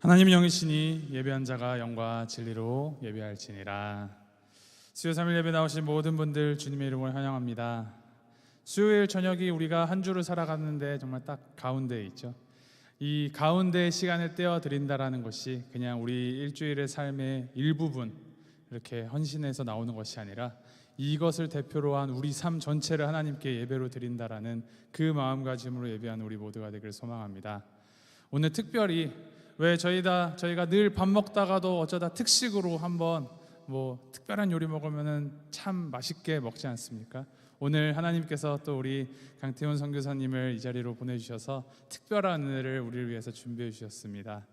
하나님 영이시니 예배한 자가 영과 진리로 예배할지니라. 수요 3일 예배 나오신 모든 분들 주님의 이름을 환영합니다. 수요일 저녁이 우리가 한 주를 살아가는데 정말 딱 가운데에 있죠. 이 가운데의 시간을 떼어 드린다라는 것이 그냥 우리 일주일의 삶의 일부분 이렇게 헌신해서 나오는 것이 아니라 이것을 대표로 한 우리 삶 전체를 하나님께 예배로 드린다라는 그 마음가짐으로 예배하는 우리 모두가 되기를 소망합니다. 오늘 특별히 왜 저희가 늘 밥 먹다가도 어쩌다 특식으로 한번 특별한 요리 먹으면은 참 맛있게 먹지 않습니까? 오늘 하나님께서 또 우리 강태훈 선교사님을 이 자리로 보내주셔서 특별한 은혜를 우리를 위해서 준비해 주셨습니다.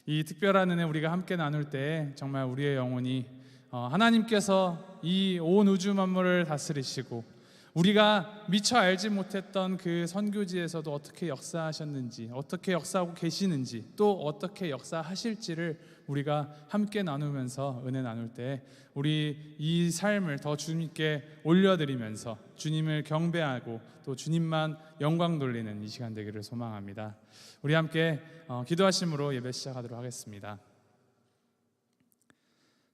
이 특별한 은혜 우리가 함께 나눌 때 정말 우리의 영혼이 하나님께서 이 온 우주 만물을 다스리시고 우리가 미처 알지 못했던 그 선교지에서도 어떻게 역사하셨는지, 어떻게 역사하고 계시는지, 또 어떻게 역사하실지를 우리가 함께 나누면서 은혜 나눌 때 우리 이 삶을 더 주님께 올려드리면서 주님을 경배하고 또 주님만 영광 돌리는 이 시간 되기를 소망합니다. 우리 함께 기도하심으로 예배 시작하도록 하겠습니다.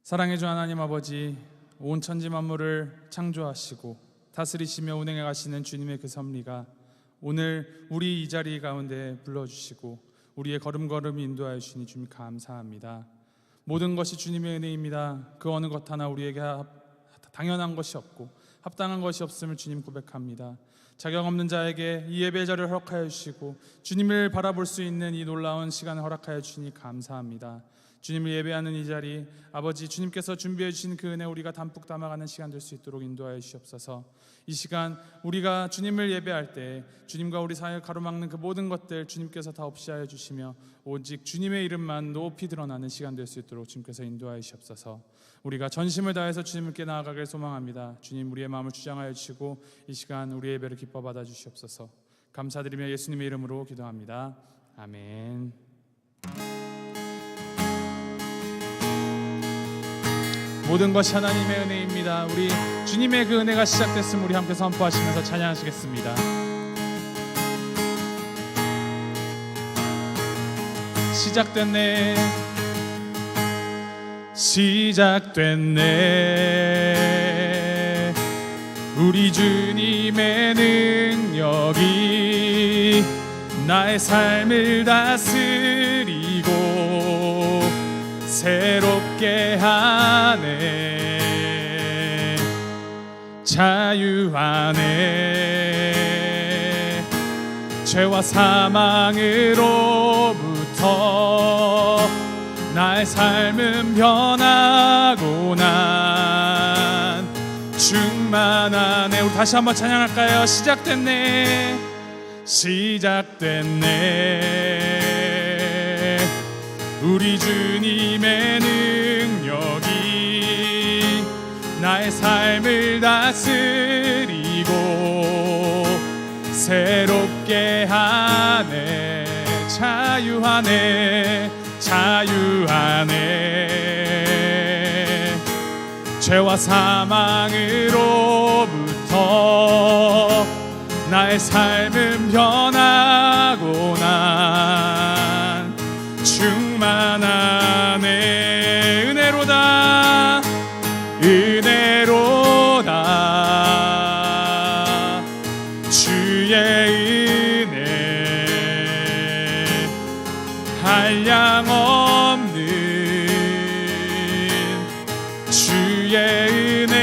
사랑해 주 하나님 아버지, 온 천지 만물을 창조하시고 다스리시며 운행해 가시는 주님의 그 섭리가 오늘 우리 이 자리 가운데 불러주시고 우리의 걸음걸음 인도하여 주시니 주님 감사합니다. 모든 것이 주님의 은혜입니다. 그 어느 것 하나 우리에게 당연한 것이 없고 합당한 것이 없음을 주님 고백합니다. 자격 없는 자에게 이 예배 자리를 허락하여 주시고 주님을 바라볼 수 있는 이 놀라운 시간을 허락하여 주시니 감사합니다. 주님을 예배하는 이 자리, 아버지 주님께서 준비해 주신 그 은혜 우리가 담뿍 담아가는 시간 될 수 있도록 인도하여 주시옵소서. 이 시간 우리가 주님을 예배할 때 주님과 우리 사이를 가로막는 그 모든 것들 주님께서 다 없이 하여 주시며 오직 주님의 이름만 높이 드러나는 시간 될 수 있도록 주님께서 인도하여 주시옵소서. 우리가 전심을 다해서 주님께 나아가길 소망합니다. 주님 우리의 마음을 주장하여 주시고 이 시간 우리의 예배를 기뻐 받아 주시옵소서. 감사드리며 예수님의 이름으로 기도합니다. 아멘. 모든 것이 하나님의 은혜입니다. 우리 주님의 그 은혜가 시작됐으면 우리 함께 선포하시면서 찬양하시겠습니다. 시작됐네, 시작됐네. 우리 주님의 능력이 나의 삶을 다스리고 새롭게 하네. 자유하네. 죄와 사망으로부터 나의 삶은 변하고 난 충만하네. 우리 다시 한번 찬양할까요? 시작됐네, 시작됐네. 우리 주님의 능력이 나의 삶을 다스리고 새롭게 하네. 자유하네, 자유하네. 죄와 사망으로부터 나의 삶은 변하고 난 충만하네. 은혜로다, 은혜로다. 주의 은혜 한량없는 주의 은혜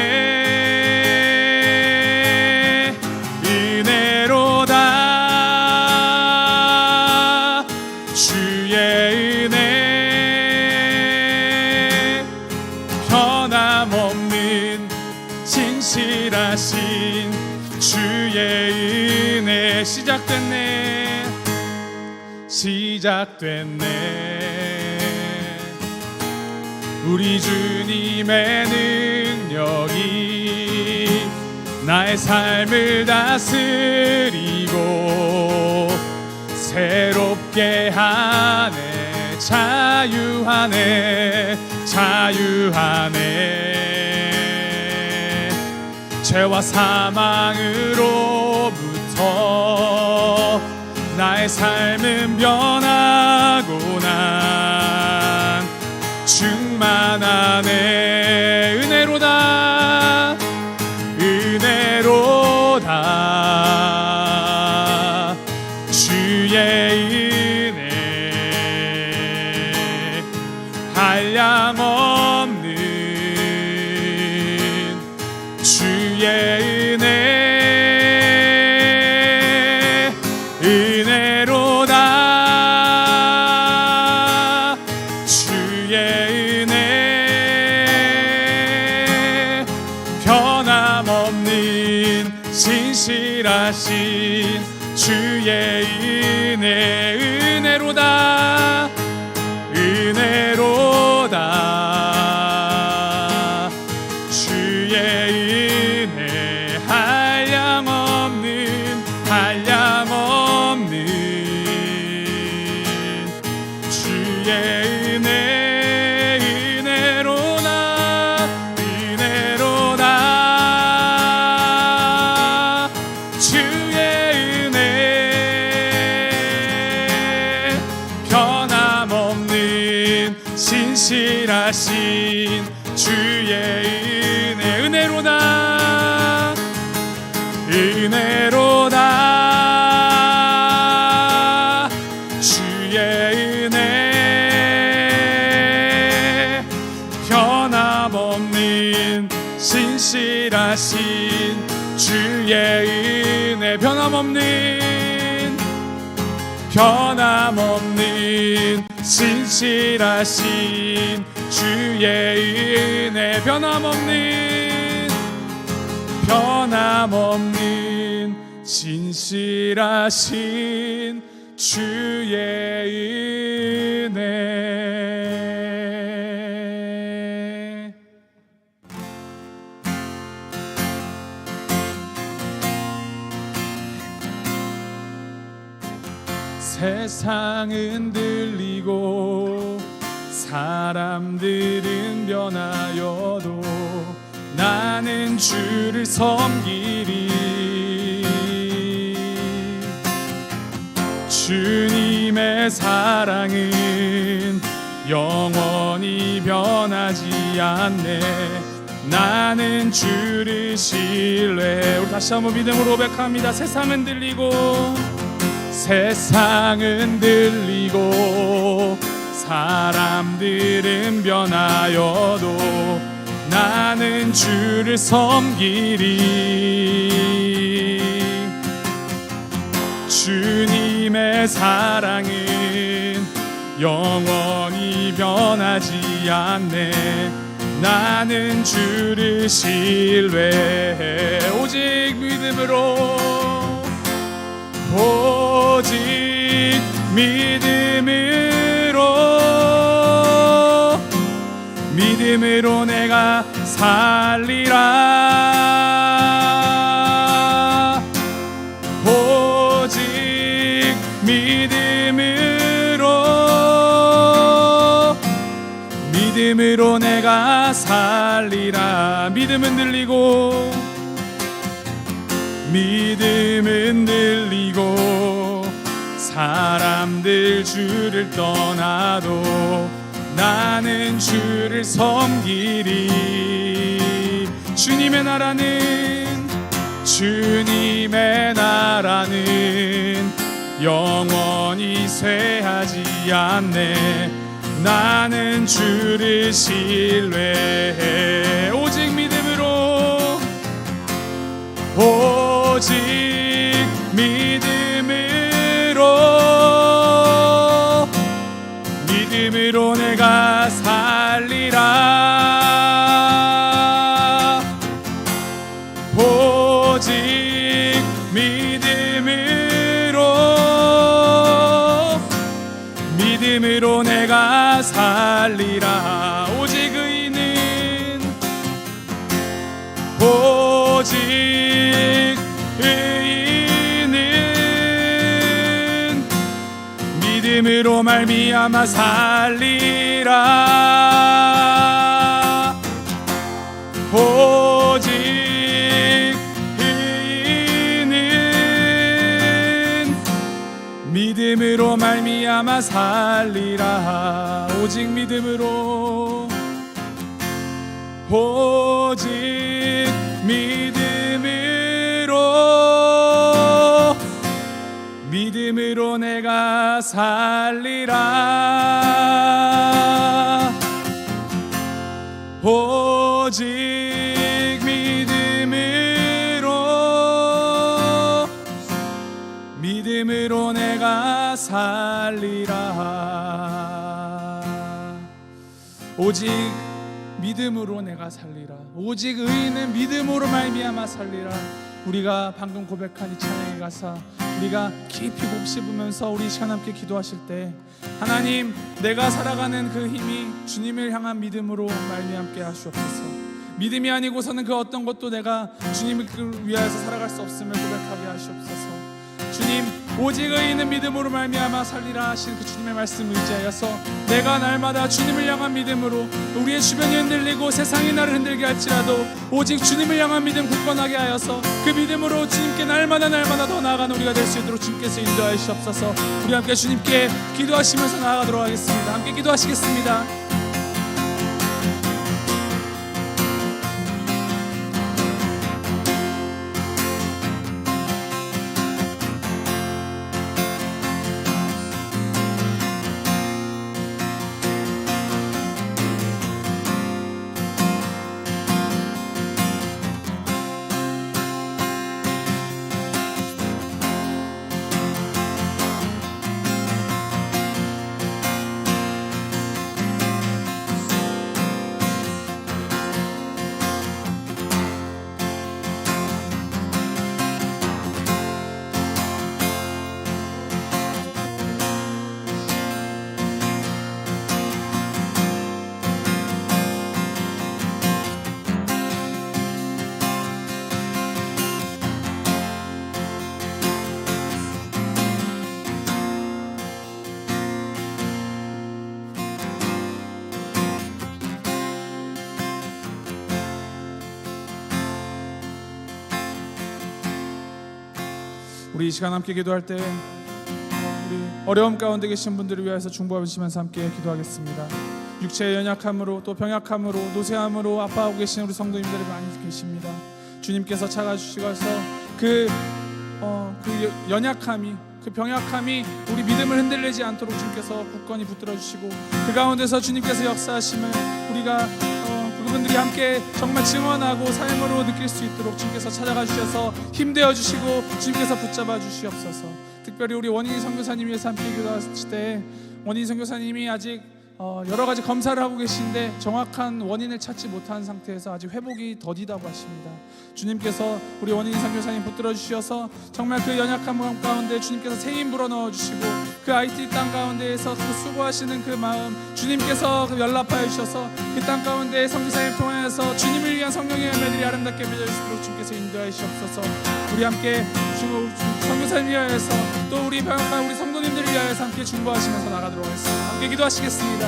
은혜로다. 주의 은혜 변함없는 진실하신 주의 은혜. 시작됐네, 시작됐네. 우리 주님의 능력이 나의 삶을 다스리고 새롭게 하네. 자유하네, 자유하네. 죄와 사망으로부터 나의 삶은 변하고 난 내 은혜로다 은혜로다 주의 은혜 한량없는 주의 은혜 은혜로다 주의 은혜 변함없는 신실하신 주의 은혜 은혜로다 은혜로다 주의 은혜 한량없는 주의 은혜 은혜로다 은혜로다 주의 은혜 변함없는 신실하신 주의 은혜 은혜로다 은혜로다 주의 은혜 변함없는 신실하신 주의 은혜 변함없는 신실하신 주의 은혜 변함없는 신실하신 주의 은혜 세상은 들리고 사람들은 변하여도 나는 주를 섬기리 주님의 사랑은 영원히 변하지 않네 나는 주를 신뢰 우리 다시 한번 믿음으로 고백합니다 세상은 들리고 사람들은 변하여도 나는 주를 섬기리 주님의 사랑은 영원히 변하지 않네 나는 주를 신뢰해 오직 믿음으로 내가 살리라 오직 믿음으로 내가 살리라 믿음은 들리고 사람들 주를 떠나도 나는 주를 섬기리 주님의 나라는 영원히 쇠하지 않네 나는 주를 신뢰해 오직 믿음으로 내가 살리라 오직 믿음으로 내가 살리라 오직 의인은 믿음으로 말미암아 살리라 오직 의인은 믿음으로 말미암아 살리라 오직 믿음으로 오직 믿음으로 내가 살리라. 오직 믿음으로 내가 살리라. 오직 믿음으로 내가 살리라. 오직 의인은 믿음으로 말미암아 살리라. 우리가 방금 고백한 이 찬양의 가사, 우리가 깊이 곱씹으면서 우리 시간 함께 기도하실 때, 하나님, 내가 살아가는 그 힘이 주님을 향한 믿음으로 말미암게 하시옵소서. 믿음이 아니고서는 그 어떤 것도 내가 주님을 위하여서 살아갈 수 없음을 고백하게 하시옵소서. 주님, 오직 의인은 믿음으로 말미암아 살리라 하신 그 주님의 말씀 의지하여서 내가 날마다 주님을 향한 믿음으로, 우리의 주변이 흔들리고 세상이 나를 흔들게 할지라도 오직 주님을 향한 믿음 굳건하게 하여서 그 믿음으로 주님께 날마다 더 나아가는 우리가 될 수 있도록 주님께서 인도하여 주시옵소서. 우리 함께 주님께 기도하시면서 나아가도록 하겠습니다. 함께 기도하시겠습니다. 우리 이 시간 함께 기도할 때 우리 어려움 가운데 계신 분들을 위해서 중보하시면서 함께 기도하겠습니다. 육체의 연약함으로 또 병약함으로 노쇠함으로 아파하고 계신 우리 성도님들이 많이 계십니다. 주님께서 찾아주시고서 그 연약함이, 그 병약함이 우리 믿음을 흔들리지 않도록 주님께서 굳건히 붙들어 주시고, 그 가운데서 주님께서 역사하심을 우리가 그분들이 함께 정말 증언하고 삶으로 느낄 수 있도록 주님께서 찾아가 주셔서 힘되어 주시고 주님께서 붙잡아 주시옵소서. 특별히 우리 원인희 선교사님 위해서 함께 기도하실 때, 원인희 선교사님이 아직 여러 가지 검사를 하고 계신데 정확한 원인을 찾지 못한 상태에서 아직 회복이 더디다고 하십니다. 주님께서 우리 원인희 선교사님 붙들어 주셔서 정말 그 연약함 가운데 주님께서 새 힘 불어넣어 주시고, 그 IT 땅 가운데에서 그 수고하시는 그 마음 주님께서 연락하여 주셔서 그 땅 가운데 선교사님 통하여서 주님을 위한 성령의 열매들이 아름답게 맺어 주시도록 주님께서 인도하여 주시옵소서. 우리 함께 선교사님 위하여서 또 우리 병약한 우리 성도님들을 위하여서 함께 중보하시면서 나가도록 하겠습니다. 함께 기도하시겠습니다.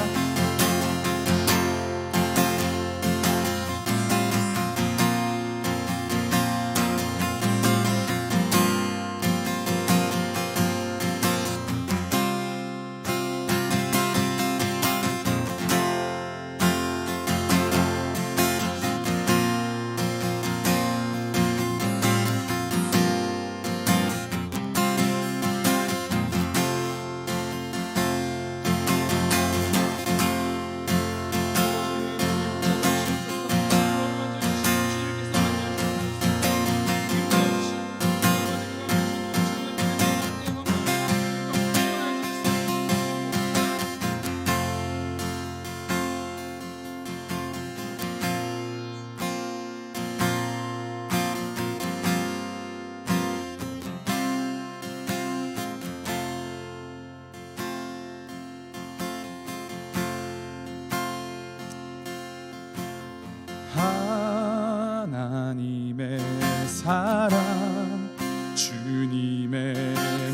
하나님의 사랑, 주님의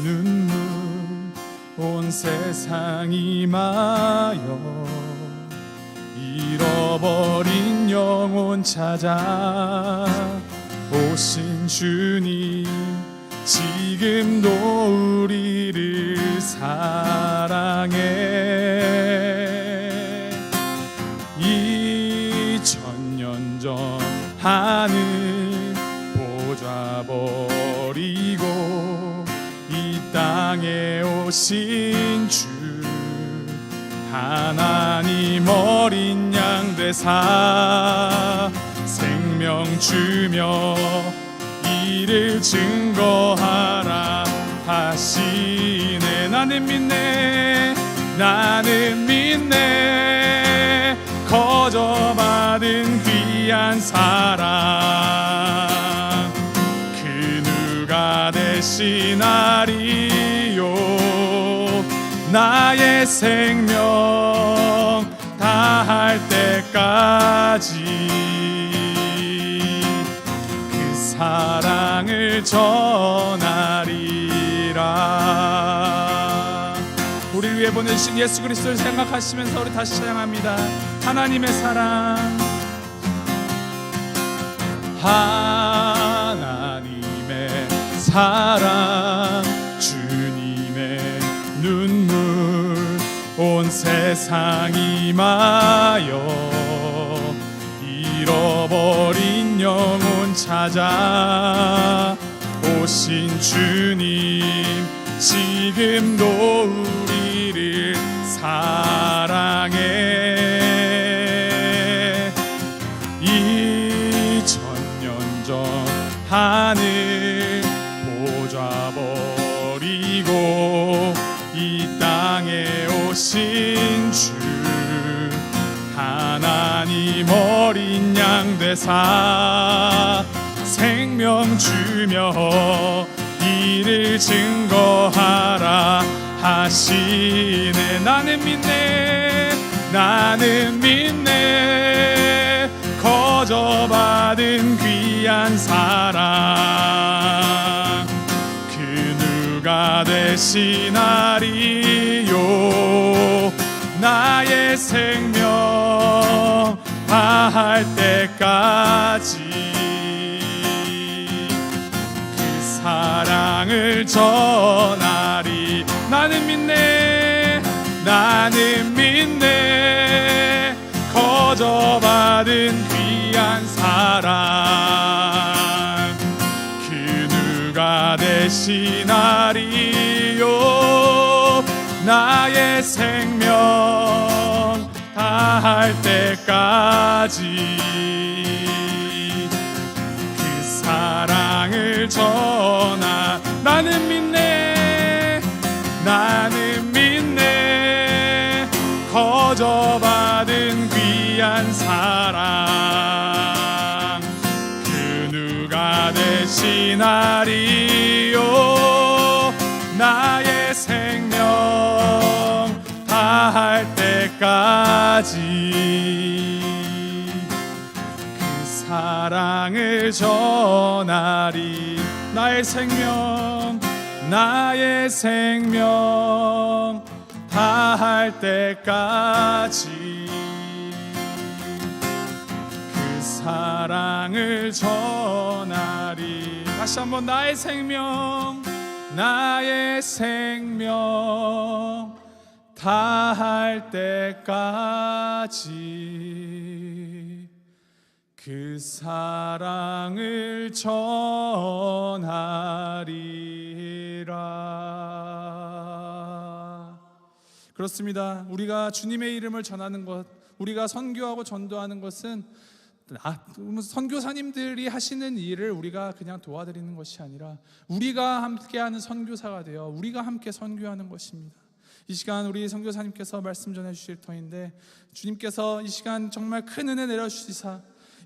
눈물, 온 세상이 마여 잃어버린 영혼 찾아 오신 주님, 지금도 우리를 사랑해. 2000년 땅에 오신 주 하나님 어린 양 되사 생명 주며 이를 증거하라 하시네. 나는 믿네, 나는 믿네, 거저받은 귀한 사랑 그 누가 대신하리요. 나의 생명 다할 때까지 그 사랑을 전하리라. 우리를 위해 보내주신 예수 그리스도를 생각하시면서 우리 다시 찬양합니다. 하나님의 사랑, 하나님의 사랑, 주님의 눈물, 온 세상 임하여 잃어버린 영혼 찾아 오신 주님, 지금도 우리를 사랑해. 2000년 전 하늘 보좌 버리고 이 땅에 오신 주 하나님 어린 양 되사 생명 주며 이를 증거하라 하시네. 나는 믿네, 나는 믿네, 거저받은 귀한 사랑 그 누가 대신하리요. 나의 생명 다할 때까지 사랑을 전하리. 나는 믿네, 나는 믿네, 거저받은 귀한 사랑 그 누가 대신하리요. 나의 생명 다할 때까지 사랑을 전하. 나는 믿네, 나는 믿네, 거저받은 귀한 사랑 그 누가 대신하리요. 나의 생명 다할 때까지 사랑을 전하리. 나의 생명, 나의 생명 다할 때까지 그 사랑을 전하리. 다시 한번 나의 생명, 나의 생명 다할 때까지 그 사랑을 전하리라. 그렇습니다. 우리가 주님의 이름을 전하는 것, 우리가 선교하고 전도하는 것은 선교사님들이 하시는 일을 우리가 그냥 도와드리는 것이 아니라 우리가 함께하는 선교사가 되어 우리가 함께 선교하는 것입니다. 이 시간 우리 선교사님께서 말씀 전해 주실 터인데, 주님께서 이 시간 정말 큰 은혜 내려주시사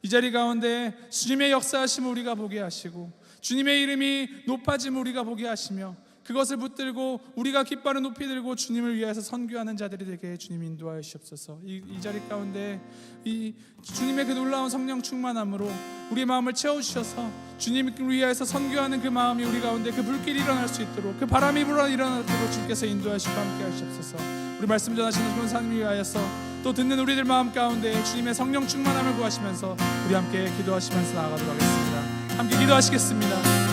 이 자리 가운데 주님의 역사하심을 우리가 보게 하시고 주님의 이름이 높아짐을 우리가 보게 하시며 그것을 붙들고 우리가 깃발을 높이 들고 주님을 위해서 선교하는 자들이 되게 주님 인도하여 주시옵소서. 이 자리 가운데 이 주님의 그 놀라운 성령 충만함으로 우리 마음을 채워주셔서 주님을 위해서 선교하는 그 마음이 우리 가운데 그 불길이 일어날 수 있도록, 그 바람이 불어 일어나도록 주께서 인도하시고 함께 하시옵소서. 우리 말씀 전하시는 권사님을 위하여서 또 듣는 우리들 마음 가운데 주님의 성령 충만함을 구하시면서 우리 함께 기도하시면서 나아가도록 하겠습니다. 함께 기도하시겠습니다.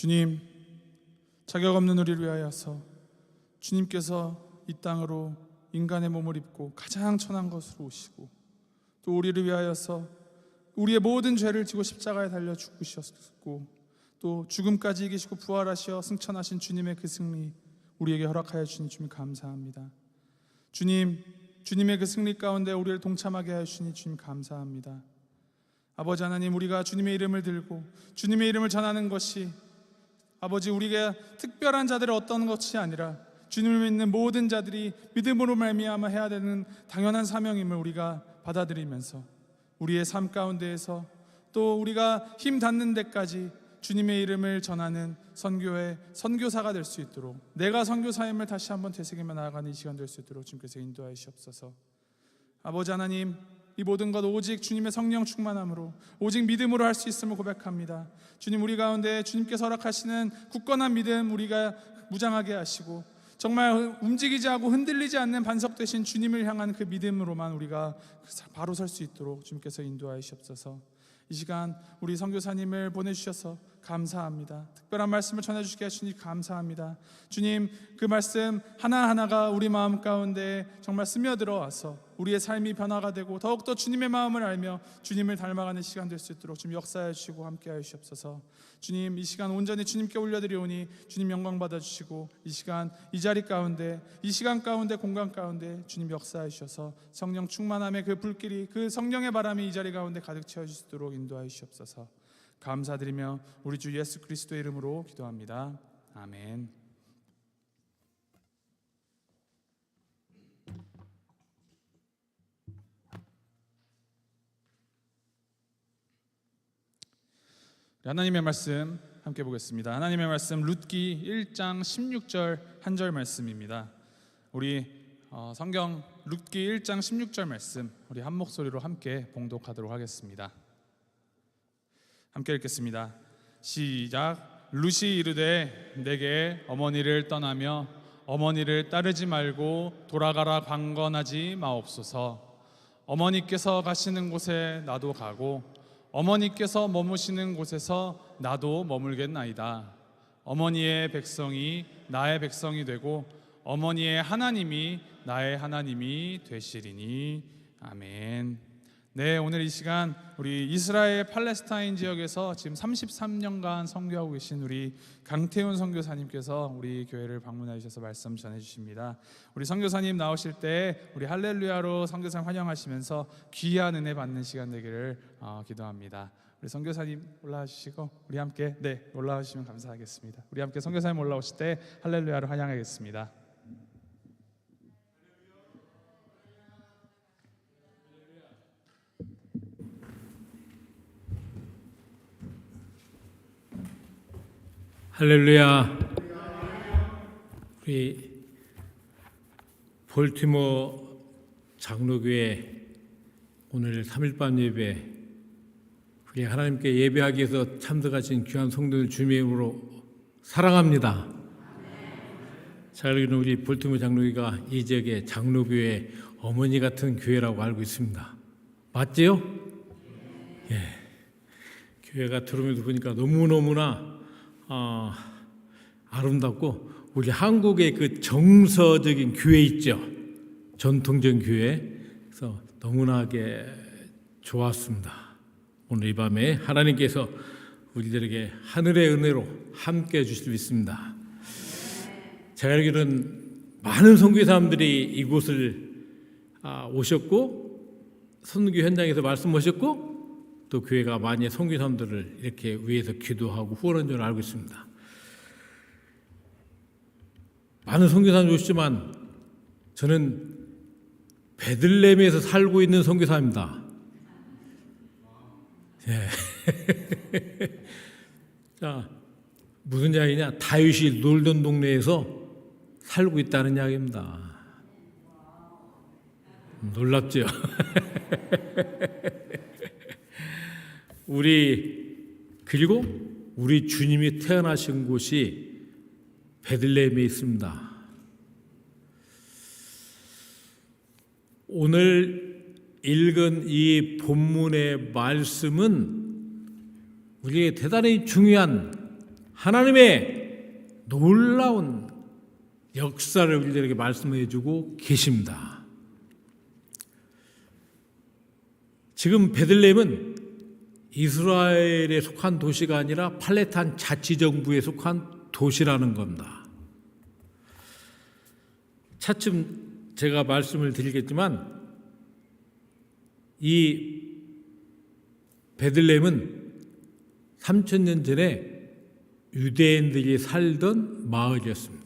주님, 자격 없는 우리를 위하여서 주님께서 이 땅으로 인간의 몸을 입고 가장 천한 것으로 오시고 또 우리를 위하여서 우리의 모든 죄를 지고 십자가에 달려 죽으셨고 또 죽음까지 이기시고 부활하시어 승천하신 주님의 그 승리 우리에게 허락하여 주니 주님 감사합니다. 주님, 주님의 그 승리 가운데 우리를 동참하게 하여 주니 주님 감사합니다. 아버지 하나님, 우리가 주님의 이름을 들고 주님의 이름을 전하는 것이 아버지 우리가 특별한 자들의 어떤 것이 아니라 주님을 믿는 모든 자들이 믿음으로 말미암아 해야 되는 당연한 사명임을 우리가 받아들이면서 우리의 삶 가운데에서 또 우리가 힘 닿는 데까지 주님의 이름을 전하는 선교의 선교사가 될 수 있도록 내가 선교사임을 다시 한번 되새기며 나아가는 이 시간 될 수 있도록 주님께서 인도하여 주옵소서. 아버지 하나님, 이 모든 것 오직 주님의 성령 충만함으로 오직 믿음으로 할 수 있음을 고백합니다. 주님, 우리 가운데 주님께서 허락하시는 굳건한 믿음 우리가 무장하게 하시고 정말 움직이지 않고 흔들리지 않는 반석 되신 주님을 향한 그 믿음으로만 우리가 바로 설 수 있도록 주님께서 인도하여 주옵소서. 이 시간 우리 선교사님을 보내주셔서 감사합니다. 특별한 말씀을 전해주시게 하시니 감사합니다. 주님, 그 말씀 하나하나가 우리 마음 가운데 정말 스며들어와서 우리의 삶이 변화가 되고 더욱더 주님의 마음을 알며 주님을 닮아가는 시간 될 수 있도록 주님 역사해 주시고 함께하여 주시옵소서. 주님, 이 시간 온전히 주님께 올려드리오니 주님 영광 받아주시고 이 시간 이 자리 가운데 이 시간 가운데 공간 가운데 주님 역사해 주셔서 성령 충만함의 그 불길이 그 성령의 바람이 이 자리 가운데 가득 채워주시도록 인도하여 주시옵소서. 감사드리며 우리 주 예수 그리스도의 이름으로 기도합니다. 아멘. 하나님의 말씀 함께 보겠습니다. 하나님의 말씀 룻기 1장 16절 한 절 말씀입니다. 우리 성경 룻기 1장 16절 말씀 우리 한 목소리로 함께 봉독하도록 하겠습니다. 함께 읽겠습니다. 시작. 룻이 이르되 내게 어머니를 떠나며 어머니를 따르지 말고 돌아가라 강건하지 마옵소서. 어머니께서 가시는 곳에 나도 가고 어머니께서 머무시는 곳에서 나도 머물겠나이다. 어머니의 백성이 나의 백성이 되고 어머니의 하나님이 나의 하나님이 되시리니. 아멘. 네, 오늘 이 시간 우리 이스라엘 팔레스타인 지역에서 지금 33년간 선교하고 계신 우리 강태훈 선교사님께서 우리 교회를 방문해 주셔서 말씀 전해 주십니다. 우리 선교사님 나오실 때 우리 할렐루야로 선교사님 환영하시면서 귀한 은혜 받는 시간 되기를 기도합니다. 우리 선교사님 올라와 주시고 우리 함께 올라와 주시면 감사하겠습니다. 우리 함께 선교사님 올라오실 때 할렐루야로 환영하겠습니다. 할렐루야. 우리 볼티모어 장로교회 오늘 3일밤 예배 우리 하나님께 예배하기 위해서 참석하신 귀한 성도들 주님의 이름으로 사랑합니다. 자, 여기는 우리 볼티모어 장로교회가 이 지역의 장로교회 어머니 같은 교회라고 알고 있습니다. 맞지요? 예. 교회가 들어오면서 보니까 너무너무나 아름답고 우리 한국의 그 정서적인 교회 있죠. 전통적인 교회. 그래서 너무나게 좋았습니다. 오늘 이 밤에 하나님께서 우리들에게 하늘의 은혜로 함께 해주실 수 있습니다. 제가 알기로는 많은 선교 사람들이 이곳을 오셨고 선교 현장에서 말씀하셨고 또 교회가 많이 선교 사람들을 이렇게 위해서 기도하고 후원한 줄 알고 있습니다. 많은 선교사님 오시지만 저는 베들레헴에서 살고 있는 선교사입니다. 예. 자, 무슨 이야기냐? 다윗이 놀던 동네에서 살고 있다는 이야기입니다. 놀랍죠? 그리고 우리 주님이 태어나신 곳이 베들레헴에 있습니다. 오늘 읽은 이 본문의 말씀은 우리에게 대단히 중요한 하나님의 놀라운 역사를 우리들에게 말씀해 주고 계십니다. 지금 베들레헴은 이스라엘에 속한 도시가 아니라 팔레스타인 자치정부에 속한 도시라는 겁니다. 차츰 제가 말씀을 드리겠지만 이 베들레헴은 3000년 전에 유대인들이 살던 마을이었습니다.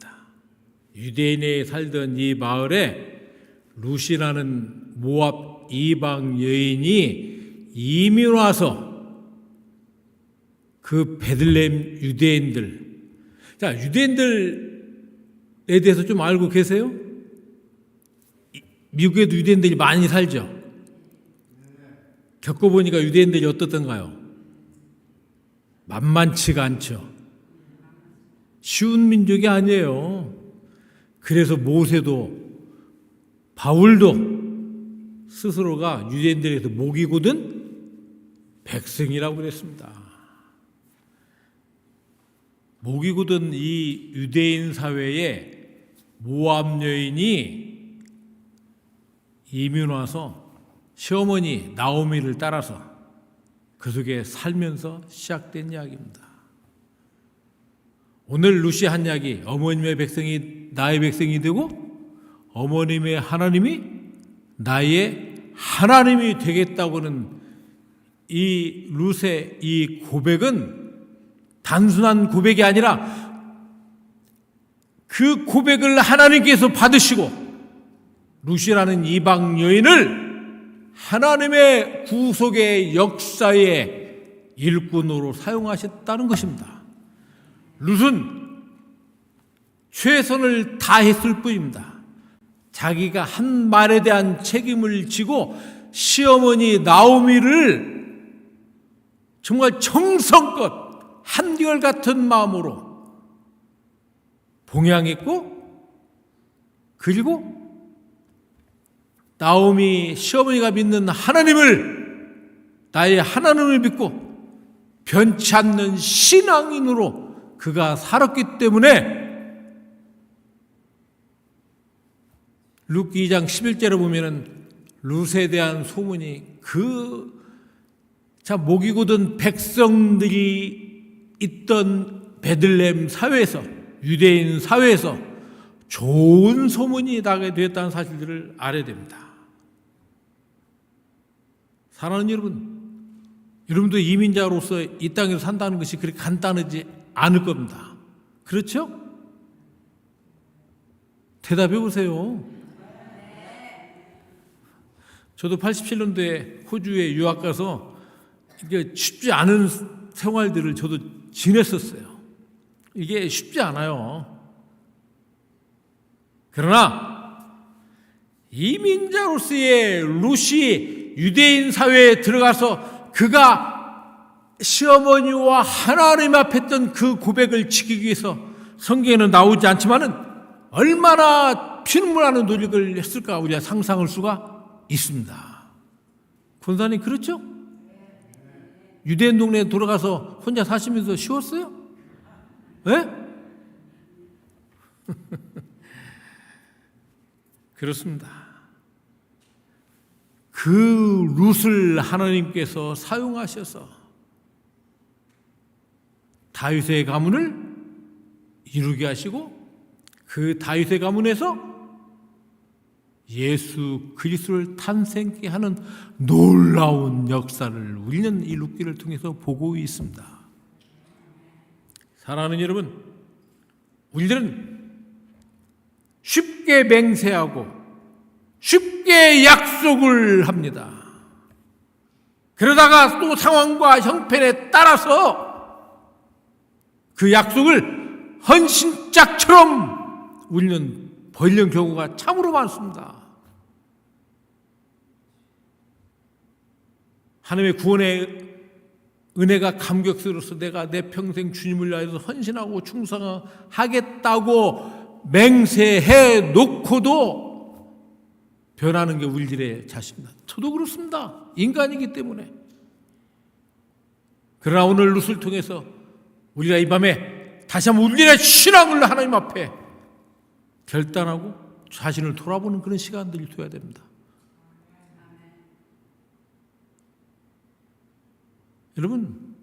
유대인에 살던 이 마을에 룻이라는 모압 이방 여인이 이민 와서 그 베들레헴 유대인들, 자, 유대인들에 대해서 좀 알고 계세요? 미국에도 유대인들이 많이 살죠? 겪어보니까 유대인들이 어떻던가요? 만만치가 않죠. 쉬운 민족이 아니에요. 그래서 모세도 바울도 스스로가 유대인들에서 목이 곧은 백성이라고 그랬습니다. 목이 곧은 이 유대인 사회에 모압 여인이 이민 와서 시어머니 나오미를 따라서 그 속에 살면서 시작된 이야기입니다. 오늘 룻이 한 이야기, 어머님의 백성이 나의 백성이 되고 어머님의 하나님이 나의 하나님이 되겠다고는 이 룻의 이 고백은 단순한 고백이 아니라 그 고백을 하나님께서 받으시고 룻이라는 이방 여인을 하나님의 구속의 역사의 일꾼으로 사용하셨다는 것입니다. 룻은 최선을 다했을 뿐입니다. 자기가 한 말에 대한 책임을 지고 시어머니 나오미를 정말 정성껏 한결같은 마음으로 봉양했고, 그리고 나오미 시어머니가 믿는 하나님을, 나의 하나님을 믿고 변치 않는 신앙인으로 그가 살았기 때문에 룻기 2장 11절에 보면은 룻에 대한 소문이 목이 곧은 백성들이 있던 베들레헴 사회에서, 유대인 사회에서 좋은 소문이 나게 되었다는 사실들을 알아야 됩니다. 사랑하는 여러분, 여러분도 이민자로서 이 땅에서 산다는 것이 그렇게 간단하지 않을 겁니다. 그렇죠? 대답해 보세요. 저도 87년도에 호주에 유학 가서 이게 쉽지 않은 생활들을 저도 지냈었어요. 이게 쉽지 않아요. 그러나 이민자로서의 룻이 유대인 사회에 들어가서 그가 시어머니와 하나님 앞에 했던 그 고백을 지키기 위해서 성경에는 나오지 않지만은 얼마나 피눈물나는 노력을 했을까 우리가 상상할 수가 있습니다. 권사님, 그렇죠? 유대인 동네에 돌아가서 혼자 사시면서 쉬웠어요? 네? 그렇습니다. 그 룻을 하나님께서 사용하셔서 다윗의 가문을 이루게 하시고 그 다윗의 가문에서 예수 그리스도를 탄생케 하는 놀라운 역사를 우리는 이 룻기를 통해서 보고 있습니다. 사랑하는 여러분, 우리들은 쉽게 맹세하고 쉽게 약속을 합니다. 그러다가 또 상황과 형편에 따라서 그 약속을 헌신짝처럼 우리는 버리는 경우가 참으로 많습니다. 하나님의 구원의 은혜가 감격스러워서 내가 내 평생 주님을 위하여서 헌신하고 충성하겠다고 맹세해 놓고도 변하는 게 우리들의 자신입니다. 저도 그렇습니다. 인간이기 때문에. 그러나 오늘 룻을 통해서 우리가 이 밤에 다시 한번 우리의 신앙을 하나님 앞에 결단하고 자신을 돌아보는 그런 시간들이 돼야 됩니다. 여러분,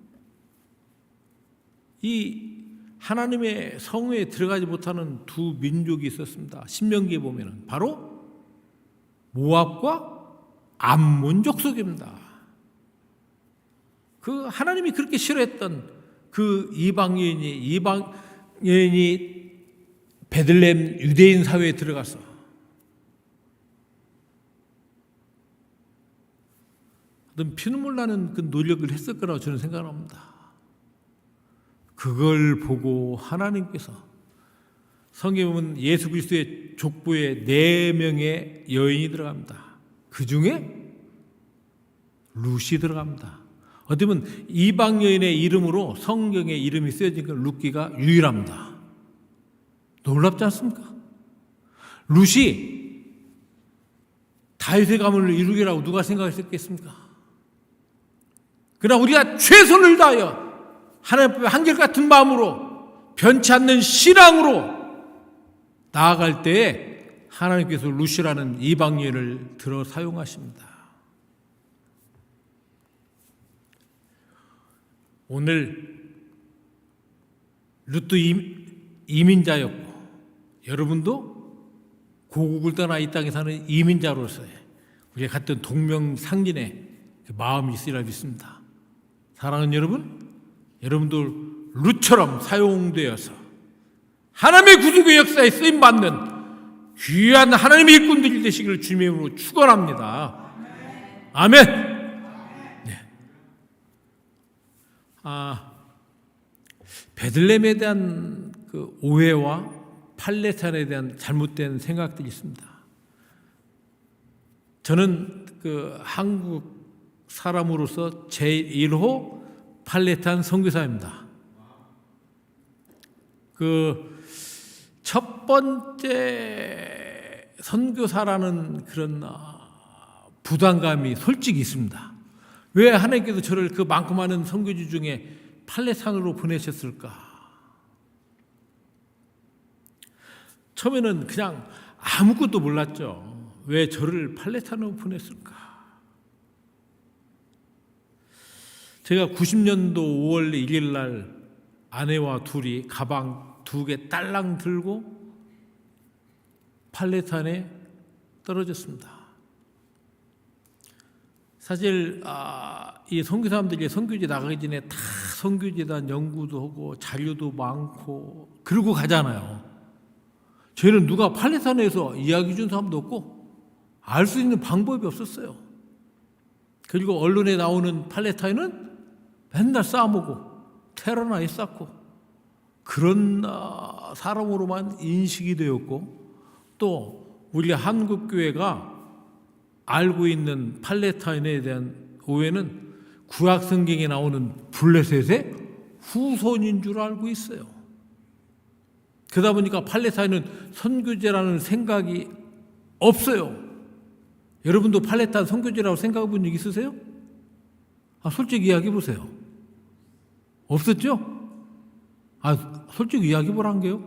이 하나님의 성회에 들어가지 못하는 두 민족이 있었습니다. 신명기에 보면은 바로 모압과 암몬 족속입니다. 그 하나님이 그렇게 싫어했던 그 이방 여인이 베들레헴 유대인 사회에 들어가서 어떤 피눈물 나는 그 노력을 했을 거라고 저는 생각합니다. 그걸 보고 하나님께서 성경에 보면 예수 그리스도의 족보에 4명의 여인이 들어갑니다. 그 중에 룻이 들어갑니다. 어떻게 보면 이방 여인의 이름으로 성경에 이름이 쓰여진 건 룻기가 유일합니다. 놀랍지 않습니까? 룻이 다윗의 가문을 이루기라고 누가 생각했겠습니까? 그러나 우리가 최선을 다하여 하나님 앞에 한결같은 마음으로 변치 않는 신앙으로 나아갈 때에 하나님께서 룻이라는 이방 여인을 들어 사용하십니다. 오늘 룻도 이민자였고 여러분도 고국을 떠나 이 땅에 사는 이민자로서의 우리가 같은 동명상진의 마음이 있으리라 믿습니다. 사랑하는 여러분, 여러분도 룻처럼 사용되어서 하나님의 구속의 역사에 쓰임받는 귀한 하나님의 일꾼들이 되시기를 주님의 이름으로 축원합니다. 아멘. 네. 베들레헴에 대한 그 오해와 팔레스타인에 대한 잘못된 생각들이 있습니다. 저는 그 한국 사람으로서 제1호 팔레스타인 선교사입니다. 그 첫 번째 선교사라는 그런 부담감이 솔직히 있습니다. 왜 하나님께서 저를 그 많고 많은 선교지 중에 팔레스타인으로 보내셨을까? 처음에는 그냥 아무것도 몰랐죠. 왜 저를 팔레스타인으로 보냈을까? 제가 90년도 5월 1일 날 아내와 둘이 가방 2개 딸랑 들고 팔레스타인에 떨어졌습니다. 사실 이 선교사람들이 선교지 나가기 전에 다 선교지에 대한 연구도 하고 자료도 많고 그러고 가잖아요. 저희는 누가 팔레스타인에서 이야기 준 사람도 없고 알 수 있는 방법이 없었어요. 그리고 언론에 나오는 팔레스타인은 맨날 싸우고 테러나 쌓고 그런 사람으로만 인식이 되었고 또 우리 한국교회가 알고 있는 팔레스타인에 대한 오해는 구약 성경에 나오는 블레셋의 후손인 줄 알고 있어요. 그러다 보니까 팔레스타인은 선교지라는 생각이 없어요. 여러분도 팔레스타인 선교지라고 생각해 본 적 있으세요? 솔직히 이야기해 보세요. 없었죠? 솔직히 이야기 보란 게요.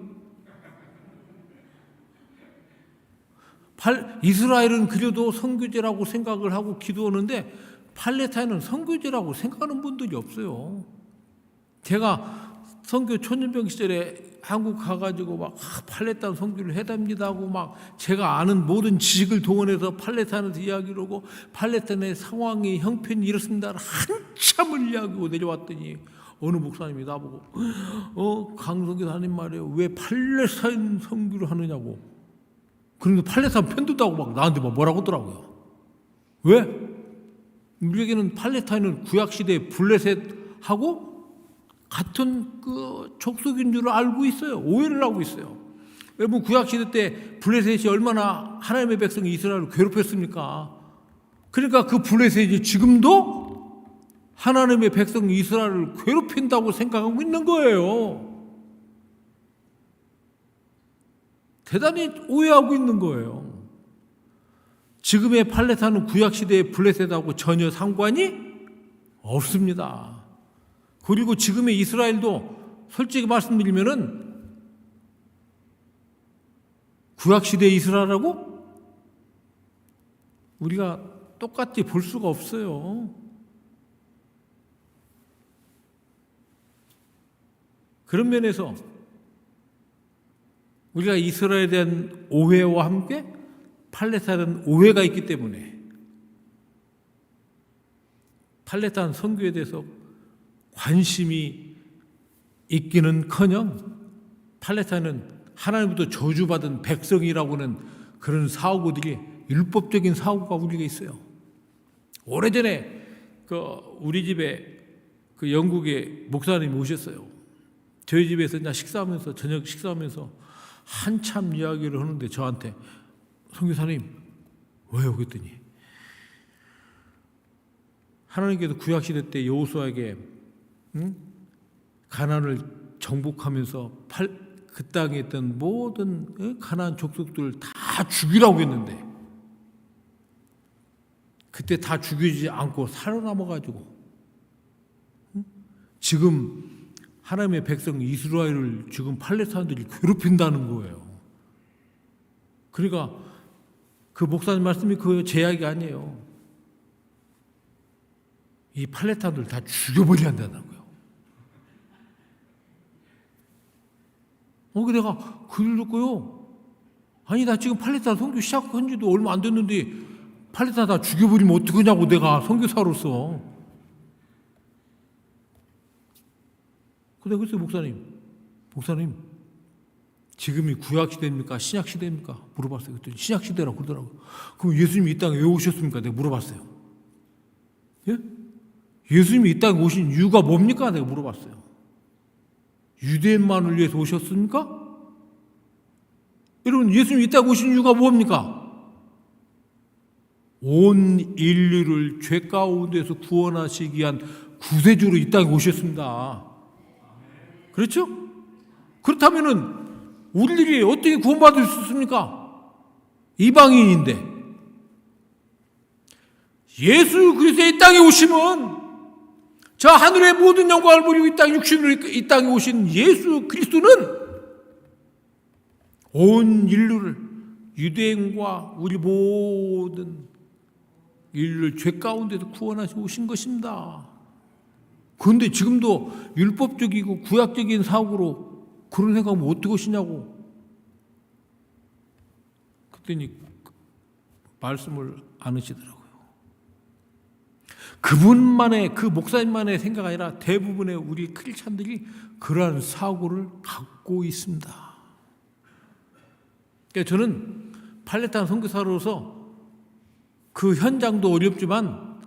이스라엘은 그래도 선교지라고 생각을 하고 기도하는데 팔레스타인은 선교지라고 생각하는 분들이 없어요. 제가 선교 초년병 시절에 한국 가가지고 막 팔레스타인 선교를 해야 됩니다 하고 막 제가 아는 모든 지식을 동원해서 팔레스타인에서 이야기를 하고 팔레스타인의 상황이 형편이 이렇습니다 한참을 이야기하고 내려왔더니 어느 목사님이 나보고 강성교사님 말이에요. 왜 팔레스타인 선교를 하느냐고. 그런데 팔레스타인 편들다고 막 나한테 막 뭐라고 하더라고요. 왜? 우리에게는 팔레스타인은 구약시대의 블레셋하고 같은 그 족속인 줄 알고 있어요. 오해를 하고 있어요. 여러분 구약시대 때 블레셋이 얼마나 하나님의 백성 이스라엘을 괴롭혔습니까? 그러니까 그 블레셋이 지금도 하나님의 백성 이스라엘을 괴롭힌다고 생각하고 있는 거예요. 대단히 오해하고 있는 거예요. 지금의 팔레스타인은 구약시대의 블레셋하고 전혀 상관이 없습니다. 그리고 지금의 이스라엘도 솔직히 말씀드리면은 구약시대 이스라엘하고 우리가 똑같이 볼 수가 없어요. 그런 면에서 우리가 이스라엘에 대한 오해와 함께 팔레스타인에 대한 오해가 있기 때문에 팔레스타인 선교에 대해서 관심이 있기는커녕 팔레스타인은 하나님부터 저주받은 백성이라고는 그런 사고들이 율법적인 사고가 우리가 있어요. 오래전에 우리 집에 영국의 목사님이 오셨어요. 저희 집에서 이제 저녁 식사하면서 한참 이야기를 하는데 저한테 선교사님 왜요? 그랬더니 하나님께서 구약시대 때 여호수아에게 가나안을 정복하면서 그 땅에 있던 모든 가나안 족속들을 다 죽이라고 했는데 그때 다 죽이지 않고 살아남아가지고 지금 하나님의 백성 이스라엘을 지금 팔레스타인들이 괴롭힌다는 거예요. 그러니까 그 목사님 말씀이 제 이야기 아니에요. 이 팔레스타인들 다 죽여버려야 한다고요. 내가 그 일 듣고요. 아니 나 지금 팔레스타인 선교 시작한 지도 얼마 안 됐는데 팔레스타인 다 죽여버리면 어떡하냐고 내가 선교사로서. 근데 글쎄 목사님 지금이 구약시대입니까? 신약시대입니까? 물어봤어요. 그랬더니 신약시대라고 그러더라고요. 그럼 예수님이 이 땅에 왜 오셨습니까? 내가 물어봤어요. 예? 예수님이 이 땅에 오신 이유가 뭡니까? 내가 물어봤어요. 유대인만을 위해서 오셨습니까? 여러분 예수님이 이 땅에 오신 이유가 뭡니까? 온 인류를 죄 가운데서 구원하시기 위한 구세주로 이 땅에 오셨습니다. 그렇죠? 그렇다면은 우리들이 어떻게 구원받을 수 있습니까? 이방인인데 예수 그리스도의 이 땅에 오시면 저 하늘의 모든 영광을 버리고 이 땅 육신으로 이 땅에 오신 예수 그리스도는 온 인류를 유대인과 우리 모든 인류를 죄 가운데서 구원하시고 오신 것입니다. 그런데 지금도 율법적이고 구약적인 사고로 그런 생각하면 어떻게 하시냐고. 그랬더니 말씀을 안 하시더라고요. 그분만의 그 목사님만의 생각 아니라 대부분의 우리 크리스찬들이 그러한 사고를 갖고 있습니다. 그러니까 저는 팔레스타인 선교사로서 그 현장도 어렵지만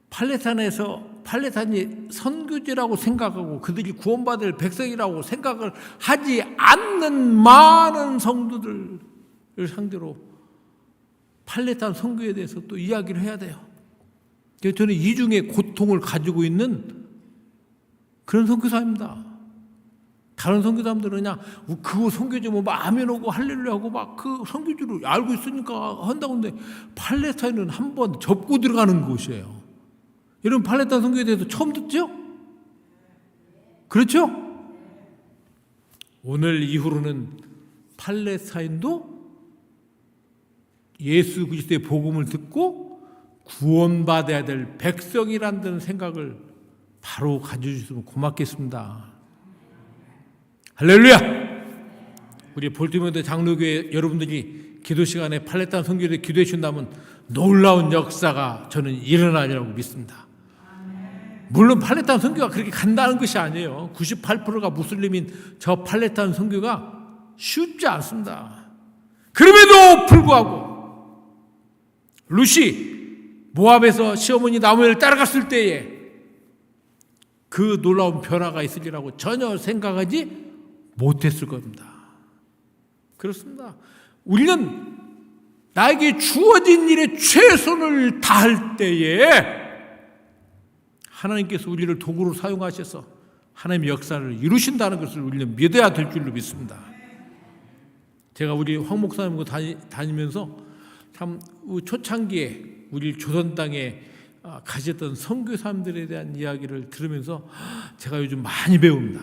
팔레스타인이 선교지라고 생각하고 그들이 구원받을 백성이라고 생각을 하지 않는 많은 성도들을 상대로 팔레스타인 선교에 대해서 또 이야기를 해야 돼요. 그래서 저는 이중의 고통을 가지고 있는 그런 선교사입니다. 다른 선교사님들은 그냥 그 선교지 뭐 마음에 오고 할렐루야 하고 막 그 선교지를 알고 있으니까 한다고 하는데 팔레스타인은 한번 접고 들어가는 곳이에요. 여러분 팔레스타인 선교에 대해서 처음 듣죠? 그렇죠? 오늘 이후로는 팔레스타인도 예수 그리스도의 복음을 듣고 구원받아야 될 백성이라는 생각을 바로 가져주시면 고맙겠습니다. 할렐루야! 우리 볼티모어 장로교회 여러분들이 기도 시간에 팔레스타인 선교에 기도해 주신다면 놀라운 역사가 저는 일어나리라고 믿습니다. 물론 팔레스타인 선교가 그렇게 간다는 것이 아니에요. 98%가 무슬림인 저 팔레스타인 선교가 쉽지 않습니다. 그럼에도 불구하고 루시 모압에서 시어머니 나무엘을 따라갔을 때에 그 놀라운 변화가 있으리라고 전혀 생각하지 못했을 겁니다. 그렇습니다. 우리는 나에게 주어진 일에 최선을 다할 때에 하나님께서 우리를 도구로 사용하셔서 하나님의 역사를 이루신다는 것을 우리는 믿어야 될 줄로 믿습니다. 제가 우리 황 목사님과 다니면서 참 초창기에 우리 조선 땅에 가셨던 선교사님들에 대한 이야기를 들으면서 제가 요즘 많이 배웁니다.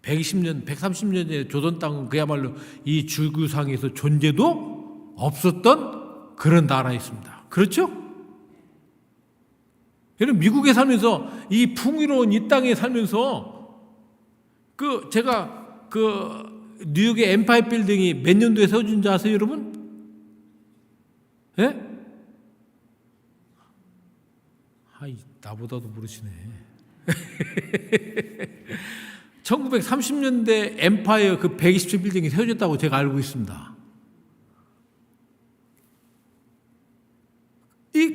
120년, 130년 전에 조선 땅은 그야말로 이 지구상에서 존재도 없었던 그런 나라였습니다. 그렇죠? 여러분 미국에 살면서 이 풍요로운 이 땅에 살면서 제가 뉴욕의 엠파이어 빌딩이 몇 년도에 세워진지 아세요, 여러분? 예? 나보다도 모르시네. 1930년대 엠파이어 그 127 빌딩이 세워졌다고 제가 알고 있습니다.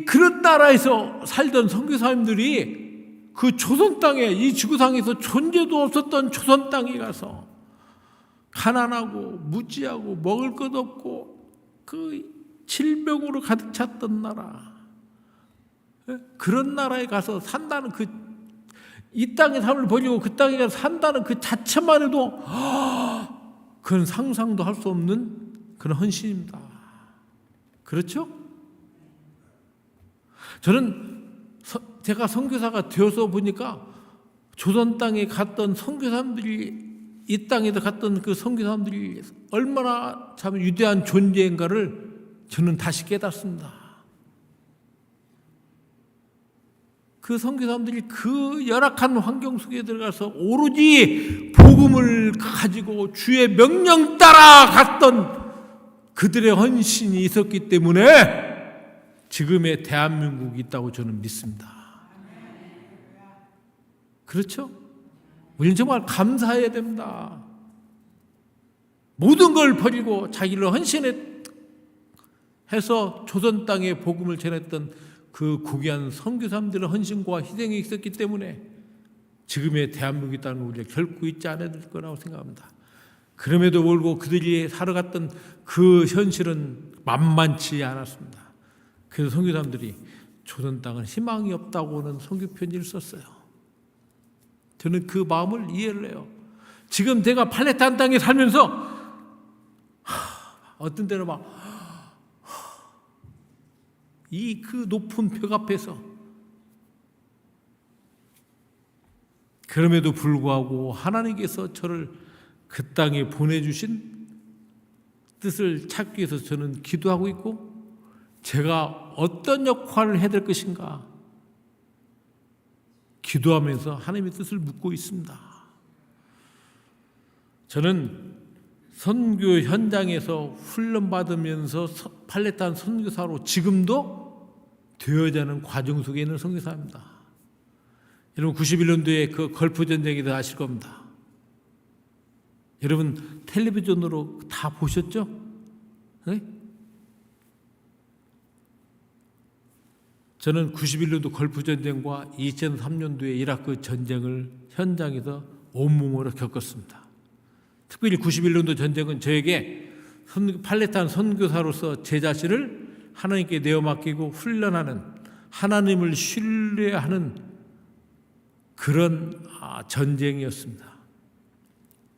그런 나라에서 살던 선교사님들이 그 조선 땅에, 이 지구상에서 존재도 없었던 조선 땅에 가서 가난하고 무지하고 먹을 것 없고 그 질병으로 가득 찼던 나라, 그런 나라에 가서 산다는 이 땅의 삶을 버리고 그 땅에 가서 산다는 그 자체만 해도 그건 상상도 할 수 없는 그런 헌신입니다. 그렇죠? 저는 제가 선교사가 되어서 보니까 조선 땅에 갔던 선교사님들이, 이 땅에도 갔던 그 선교사님들이 얼마나 참 위대한 존재인가를 저는 다시 깨닫습니다. 그 선교사님들이 그 열악한 환경 속에 들어가서 오로지 복음을 가지고 주의 명령 따라 갔던 그들의 헌신이 있었기 때문에 지금의 대한민국이 있다고 저는 믿습니다. 그렇죠? 우리는 정말 감사해야 됩니다. 모든 걸 버리고 자기를 헌신해서 조선 땅에 복음을 전했던 그 고귀한 선교사님들의 헌신과 희생이 있었기 때문에 지금의 대한민국이 있다는 걸 우리가 결코 잊지 않아야 될 거라고 생각합니다. 그럼에도 불구하고 그들이 살아갔던 그 현실은 만만치 않았습니다. 그래서 선교사님들이 조선 땅은 희망이 없다고는 선교 편지를 썼어요. 저는 그 마음을 이해를 해요. 지금 내가 팔레스타인 땅에 살면서 어떤 때는 그 높은 벽 앞에서, 그럼에도 불구하고 하나님께서 저를 그 땅에 보내주신 뜻을 찾기 위해서 저는 기도하고 있고, 제가 어떤 역할을 해야 될 것인가 기도하면서 하나님의 뜻을 묻고 있습니다. 저는 선교 현장에서 훈련받으면서 팔레스타인 선교사로 지금도 되어야 하는 과정 속에 있는 선교사입니다. 여러분 91년도에 그 걸프 전쟁에 대해 아실 겁니다. 여러분 텔레비전으로 다 보셨죠? 네? 저는 91년도 걸프 전쟁과 2003년도에 이라크 전쟁을 현장에서 온몸으로 겪었습니다. 특별히 91년도 전쟁은 저에게 팔레스타인 선교사로서 제 자신을 하나님께 내어 맡기고 훈련하는, 하나님을 신뢰하는 그런 전쟁이었습니다.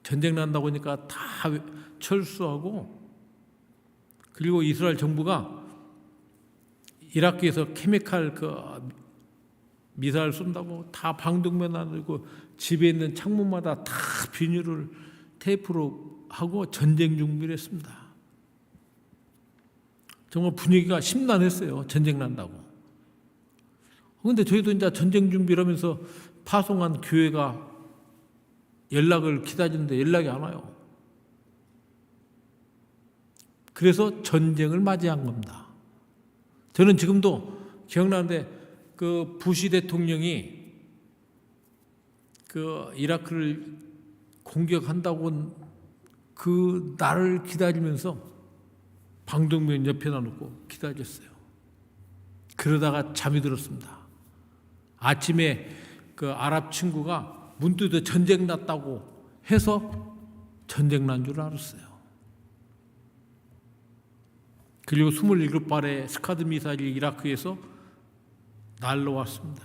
전쟁 난다고 하니까 다 철수하고, 그리고 이스라엘 정부가 이라크에서 케미칼 미사일 쏜다고 다 방독면 안 들고 집에 있는 창문마다 다 비닐을 테이프로 하고 전쟁 준비를 했습니다. 정말 분위기가 심란했어요. 전쟁 난다고. 그런데 저희도 이제 전쟁 준비를 하면서 파송한 교회가 연락을 기다리는데 연락이 안 와요. 그래서 전쟁을 맞이한 겁니다. 저는 지금도 기억나는데 그 부시 대통령이 그 이라크를 공격한다고 그 날을 기다리면서 방독면 옆에다 놓고 기다렸어요. 그러다가 잠이 들었습니다. 아침에 그 아랍 친구가 문득 전쟁 났다고 해서 전쟁 난 줄 알았어요. 그리고 27발의 스카드 미사일이 이라크에서 날라왔습니다.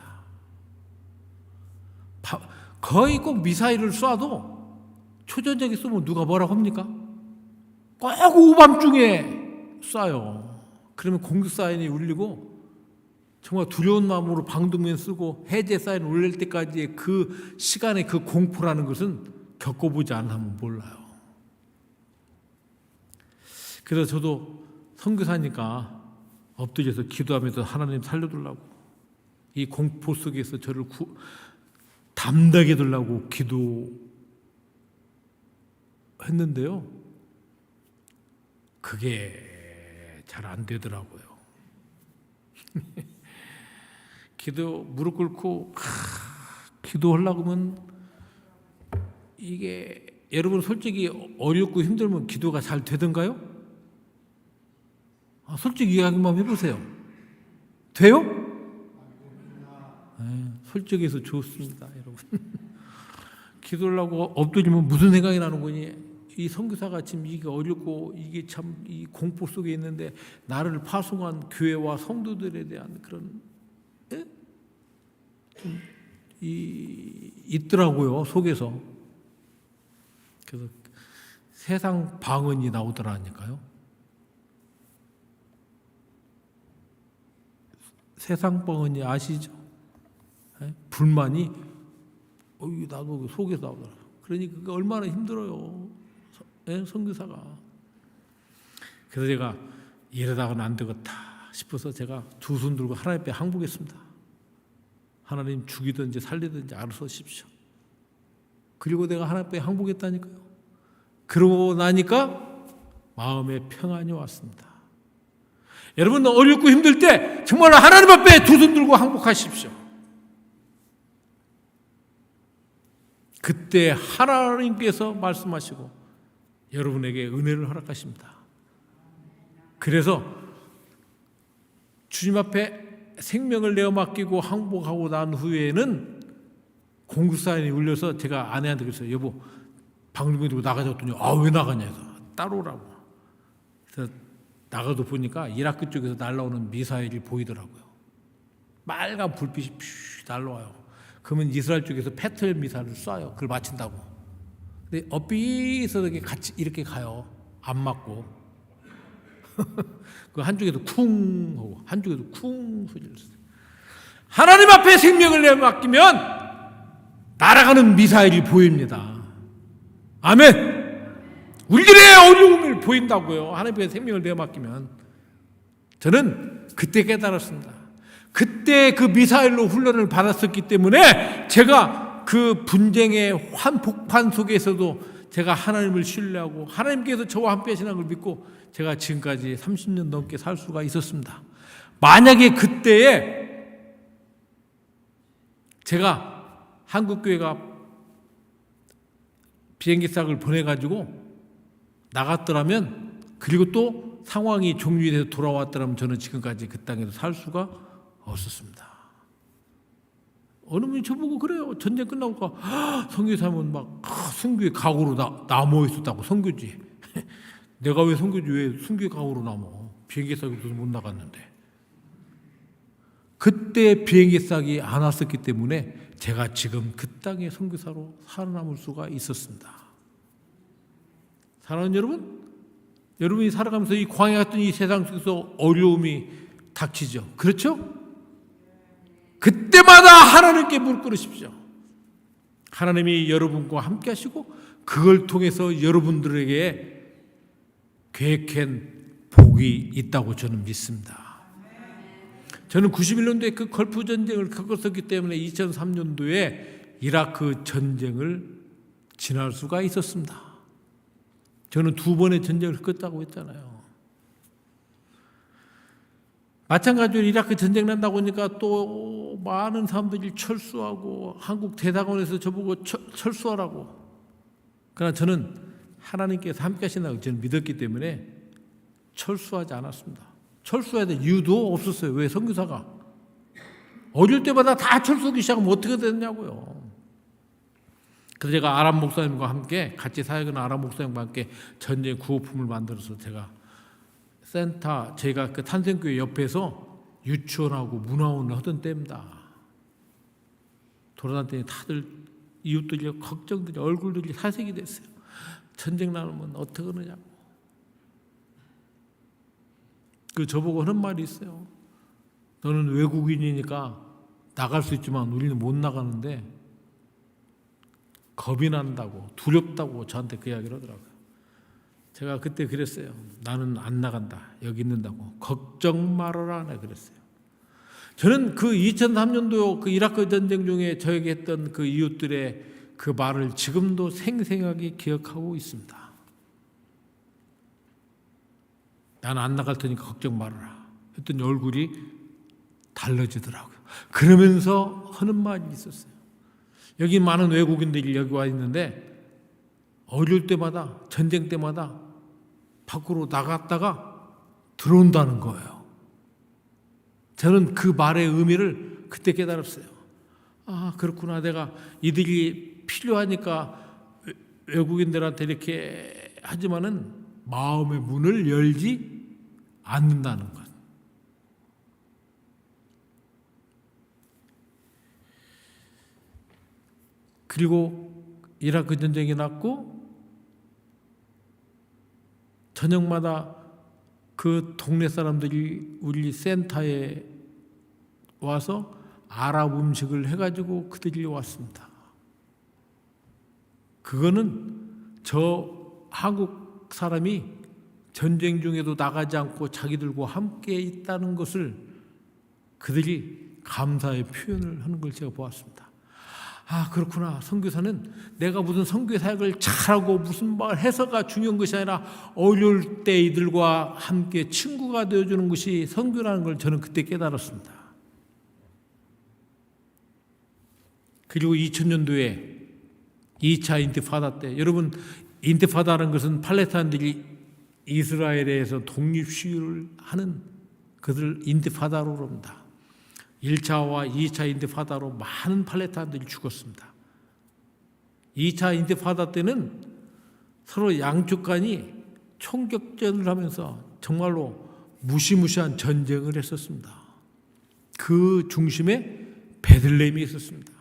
거의 꼭 미사일을 쏴도 초전쟁에 쏘면 누가 뭐라고 합니까? 꼭 오밤중에 쏴요. 그러면 공격 사인이 울리고 정말 두려운 마음으로 방독면 쓰고 해제 사인 올릴 때까지의 그 시간의 그 공포라는 것은 겪어보지 않으면 몰라요. 그래서 저도 선교사니까 엎드려서 기도하면서 하나님 살려달라고, 이 공포 속에서 저를 담대하게 해달라고 기도했는데요. 그게 잘 안 되더라고요. 무릎 꿇고 기도하려고 하면 이게, 여러분 솔직히 어렵고 힘들면 기도가 잘 되던가요? 솔직히 이야기만 해보세요. 돼요? 네, 솔직해서 좋습니다, 여러분. 기도하려고 엎드리면 무슨 생각이 나는 거니? 이 선교사가 지금 이게 어렵고 이게 참 이 공포 속에 있는데 나를 파송한 교회와 성도들에 대한 그런 좀 있더라고요, 속에서. 그래서 세상 방언이 나오더라니까요. 세상 방언이 아시죠? 불만이 나도 속에서 나오더라. 그러니 그게 얼마나 힘들어요, 선교사가. 그래서 제가 이러다가는 안 되겠다 싶어서 제가 두 손 들고 하나님 앞에 항복했습니다. 하나님 죽이든지 살리든지 알아서 하십시오. 그리고 내가 하나님 앞에 항복했다니까요. 그러고 나니까 마음에 평안이 왔습니다. 여러분 어렵고 힘들 때 정말 하나님 앞에 두 손 들고 항복하십시오. 그때 하나님께서 말씀하시고 여러분에게 은혜를 허락하십니다. 그래서 주님 앞에 생명을 내어 맡기고 항복하고 난 후에는 공급사인이 울려서 제가 아내한테 그랬어요. 여보, 방송에 들고 나가자 했더니 왜 나가냐 해서 따라오라고. 그래서 나가도 보니까 이라크 쪽에서 날아오는 미사일이 보이더라고요. 빨간 불빛이 퓨 날아와요. 그러면 이스라엘 쪽에서 패트리엇 미사일을 쏴요. 그걸 맞춘다고. 근데 엇비서하게 같이 이렇게 가요. 안 맞고. 그 한쪽에도 쿵 하고 한쪽에도 쿵 소리를 써요. 하나님 앞에 생명을 내어 맡기면 날아가는 미사일이 보입니다. 아멘. 우리들의 어려움을 보인다고요. 하나님의 생명을 내어 맡기면. 저는 그때 깨달았습니다. 그때 그 미사일로 훈련을 받았었기 때문에 제가 그 분쟁의 한복판 속에서도 제가 하나님을 신뢰하고 하나님께서 저와 함께 하시는 걸 믿고 제가 지금까지 30년 넘게 살 수가 있었습니다. 만약에 그때에 제가 한국교회가 비행기싹을 보내가지고 나갔더라면, 그리고 또 상황이 종료돼서 돌아왔더라면 저는 지금까지 그 땅에서 살 수가 없었습니다. 어느 분이 저보고 그래요. 전쟁 끝나고 선교사면 막 순교의 각오로 남아 있었다고. 선교지. 내가 왜 선교지, 왜 순교의 각오로 남아? 비행기 싹이 못 나갔는데. 그때 비행기 싹이 안 왔었기 때문에 제가 지금 그 땅의 선교사로 살아남을 수가 있었습니다. 사랑하는 여러분, 여러분이 살아가면서 이 광야 같은 이 세상 속에서 어려움이 닥치죠. 그렇죠? 그때마다 하나님께 무릎 꿇으십시오. 하나님이 여러분과 함께 하시고 그걸 통해서 여러분들에게 계획한 복이 있다고 저는 믿습니다. 저는 91년도에 그 걸프 전쟁을 겪었었기 때문에 2003년도에 이라크 전쟁을 지날 수가 있었습니다. 저는 2번의 전쟁을 겪었다고 했잖아요. 마찬가지로 이라크 전쟁 난다고 하니까 또 많은 사람들이 철수하고 한국 대사관에서 저보고 철수하라고. 그러나 저는 하나님께서 함께 하신다고 저는 믿었기 때문에 철수하지 않았습니다. 철수해야 될 이유도 없었어요. 왜? 선교사가 어릴 때마다 다 철수하기 시작하면 어떻게 됐냐고요. 그래서 제가 아람 목사님과 함께 같이 사역하는 아람 목사님과 함께 전쟁 구호품을 만들어서 제가 센터, 제가 그 탄생교회 옆에서 유치원하고 문화원을 하던 때입니다. 돌아다녔더니 다들 이웃들이 걱정들이 얼굴들이 사색이 됐어요. 전쟁 나면 어떻게 그러냐고. 그 저보고 하는 말이 있어요. 너는 외국인이니까 나갈 수 있지만 우리는 못 나가는데 겁이 난다고 두렵다고 저한테 그 이야기를 하더라고요. 제가 그때 그랬어요. 나는 안 나간다. 여기 있는다고. 걱정 말아라. 네, 그랬어요. 저는 그 2003년도 그 이라크 전쟁 중에 저에게 했던 그 이웃들의 그 말을 지금도 생생하게 기억하고 있습니다. 나는 안 나갈 테니까 걱정 말아라. 했더니 얼굴이 달라지더라고요. 그러면서 하는 말이 있었어요. 여기 많은 외국인들이 여기 와 있는데 어려울 때마다 전쟁 때마다 밖으로 나갔다가 들어온다는 거예요. 저는 그 말의 의미를 그때 깨달았어요. 아, 그렇구나. 내가 이들이 필요하니까 외국인들한테 이렇게 하지만은 마음의 문을 열지 않는다는 것. 그리고 이라크 전쟁이 났고 저녁마다 그 동네 사람들이 우리 센터에 와서 아랍 음식을 해가지고 그들이 왔습니다. 그거는 저 한국 사람이 전쟁 중에도 나가지 않고 자기들과 함께 있다는 것을 그들이 감사의 표현을 하는 걸 제가 보았습니다. 아, 그렇구나. 선교사는 내가 무슨 선교 사역을 잘하고 무슨 말 해서가 중요한 것이 아니라 어려울 때 이들과 함께 친구가 되어주는 것이 선교라는 걸 저는 그때 깨달았습니다. 그리고 2000년도에 2차 인티파다 때, 여러분 인티파다라는 것은 팔레스타인들이 이스라엘에서 독립 시위를 하는 그들 인티파다로 그럽니다. 1차와 2차 인티파다로 많은 팔레스타인들이 죽었습니다. 2차 인티파다 때는 서로 양쪽 간이 총격전을 하면서 정말로 무시무시한 전쟁을 했었습니다. 그 중심에 베들레헴이 있었습니다.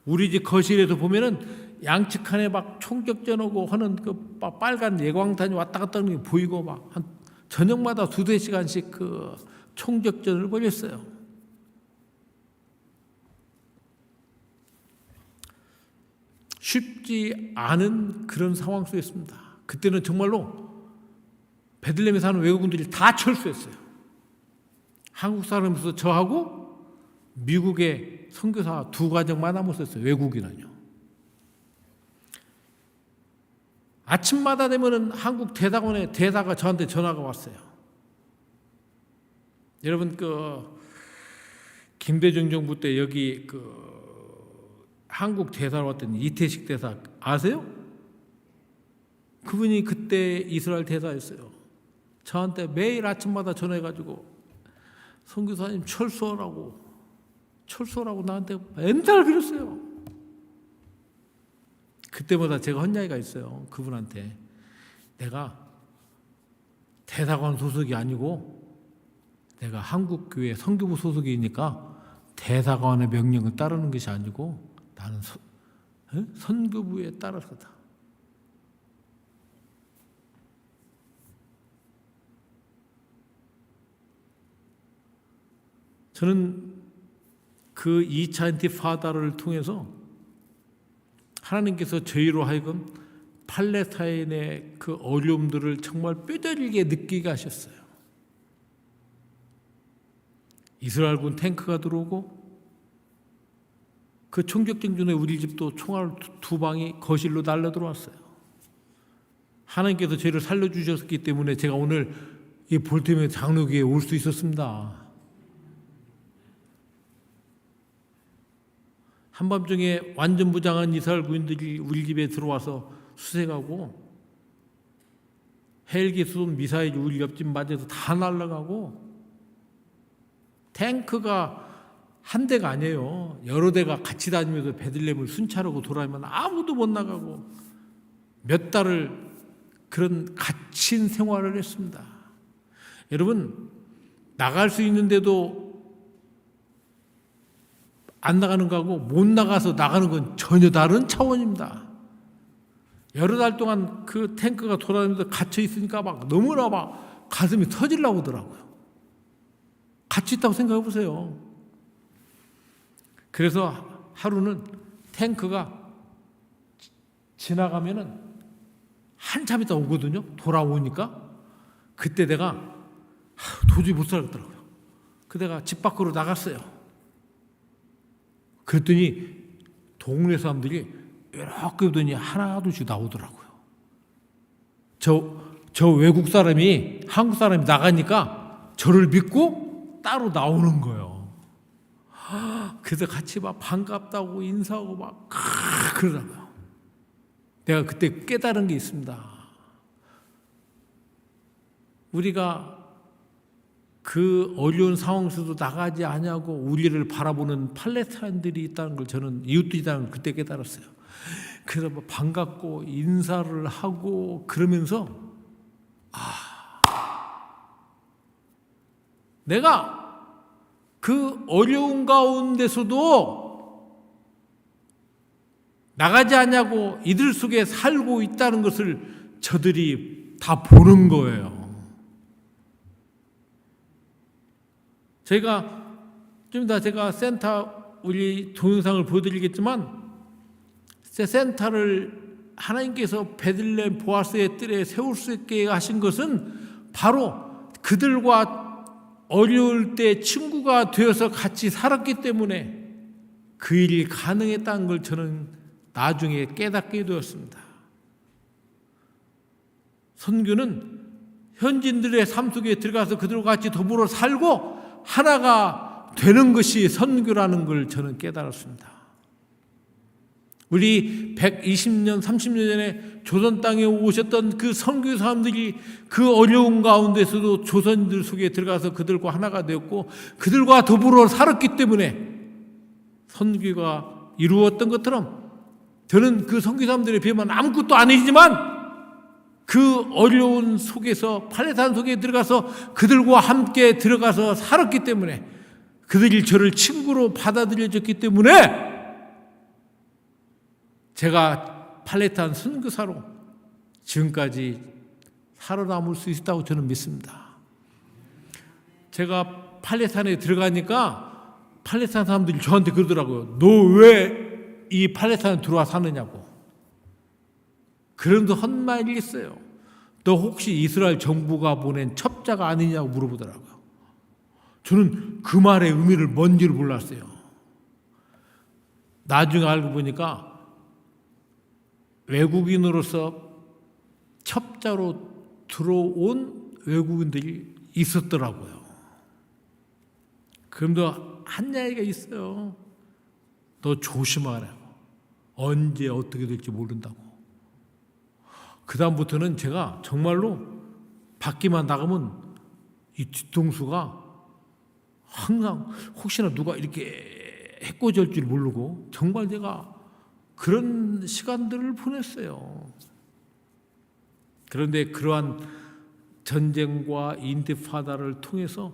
우리 집 거실에서 보면은 양측 칸에 막 총격전하고 하는 그 빨간 예광탄이 왔다 갔다 하는 게 보이고 막 한 저녁마다 2-3시간씩 그 총격전을 벌였어요. 쉽지 않은 그런 상황 속이었습니다. 그때는 정말로 베들레헴에 사는 외국인들이 다 철수했어요. 한국 사람에서 저하고 미국의 선교사 2가정만 남았었어요. 외국인은요. 아침마다 되면은 한국 대사관에 대사가 저한테 전화가 왔어요. 여러분 그 김대중 정부 때 여기 그 한국 대사로 왔던 이태식 대사 아세요? 그분이 그때 이스라엘 대사였어요. 저한테 매일 아침마다 전화해가지고 선교사님 철수하라고 나한테 맨날 그랬어요. 그때마다 제가 한 이야기가 있어요. 그분한테 내가 대사관 소속이 아니고 내가 한국교회 선교부 소속이니까 대사관의 명령을 따르는 것이 아니고 나는 선교부에 따라서다. 저는 그 2차 인티파다를 통해서 하나님께서 저희로 하여금 팔레스타인의 그 어려움들을 정말 뼈저리게 느끼게 하셨어요. 이스라엘군 탱크가 들어오고 그 총격전 중에 우리 집도 총알 2방이 거실로 날려 들어왔어요. 하나님께서 저희를 살려주셨기 때문에 제가 오늘 이 볼테모어 장로교회에 올 수 있었습니다. 한밤중에 완전 무장한 이스라엘 군인들이 우리 집에 들어와서 수색하고 헬기 수송 미사일이 우리 옆집 맞아서 다 날아가고 탱크가 한 대가 아니에요. 여러 대가 같이 다니면서 베들레헴을 순찰하고 돌아오면 아무도 못 나가고 몇 달을 그런 갇힌 생활을 했습니다. 여러분 나갈 수 있는데도 안 나가는 거하고 못 나가서 나가는 건 전혀 다른 차원입니다. 여러 달 동안 그 탱크가 돌아다니면서 갇혀 있으니까 막 너무나 막 가슴이 터지려고 하더라고요. 갇혀 있다고 생각해 보세요. 그래서 하루는 탱크가 지나가면은 한참 있다 오거든요. 돌아오니까 그때 내가 도저히 못 살겠더라고요. 그 내가 집 밖으로 나갔어요. 그랬더니 동네 사람들이 이렇게 보더니 하나둘씩 나오더라고요. 저 외국 사람이 한국 사람이 나가니까 저를 믿고 따로 나오는 거예요. 그래서 같이 막 반갑다고 인사하고 막 그러더라고요. 내가 그때 깨달은 게 있습니다. 우리가 그 어려운 상황에서도 나가지 않냐고 우리를 바라보는 팔레스타인들이 있다는 걸 저는 이웃들이 있다는 걸 그때 깨달았어요. 그래서 뭐 반갑고 인사를 하고 그러면서 내가 그 어려운 가운데서도 나가지 않냐고 이들 속에 살고 있다는 것을 저들이 다 보는 거예요. 좀 이따 제가 센터 우리 동영상을 보여드리겠지만 센터를 하나님께서 베들레헴 보아스의 뜰에 세울 수 있게 하신 것은 바로 그들과 어려울 때 친구가 되어서 같이 살았기 때문에 그 일이 가능했다는 걸 저는 나중에 깨닫게 되었습니다. 선교는 현지인들의 삶 속에 들어가서 그들과 같이 더불어 살고 하나가 되는 것이 선교라는 걸 저는 깨달았습니다. 우리 120년, 30년 전에 조선 땅에 오셨던 그 선교 사람들이 그 어려운 가운데서도 조선인들 속에 들어가서 그들과 하나가 되었고 그들과 더불어 살았기 때문에 선교가 이루어졌던 것처럼 저는 그 선교 사람들에 비하면 아무것도 아니지만 그 어려운 속에서 팔레스타인 속에 들어가서 그들과 함께 들어가서 살았기 때문에 그들이 저를 친구로 받아들여줬기 때문에 제가 팔레스타인 선교사로 지금까지 살아남을 수 있다고 저는 믿습니다. 제가 팔레스타인에 들어가니까 팔레스타인 사람들이 저한테 그러더라고요. 너 왜 이 팔레스타인에 들어와 사느냐고. 그런데 헛말이 있어요. 너 혹시 이스라엘 정부가 보낸 첩자가 아니냐고 물어보더라고요. 저는 그 말의 의미를 뭔지를 몰랐어요. 나중에 알고 보니까 외국인으로서 첩자로 들어온 외국인들이 있었더라고요. 그럼도 한 이야기가 있어요. 너 조심하라고. 언제 어떻게 될지 모른다고. 그 다음부터는 제가 정말로 밖에만 나가면 이 뒤통수가 항상 혹시나 누가 이렇게 해코지할 줄 모르고 정말 제가 그런 시간들을 보냈어요. 그런데 그러한 전쟁과 인티파다를 통해서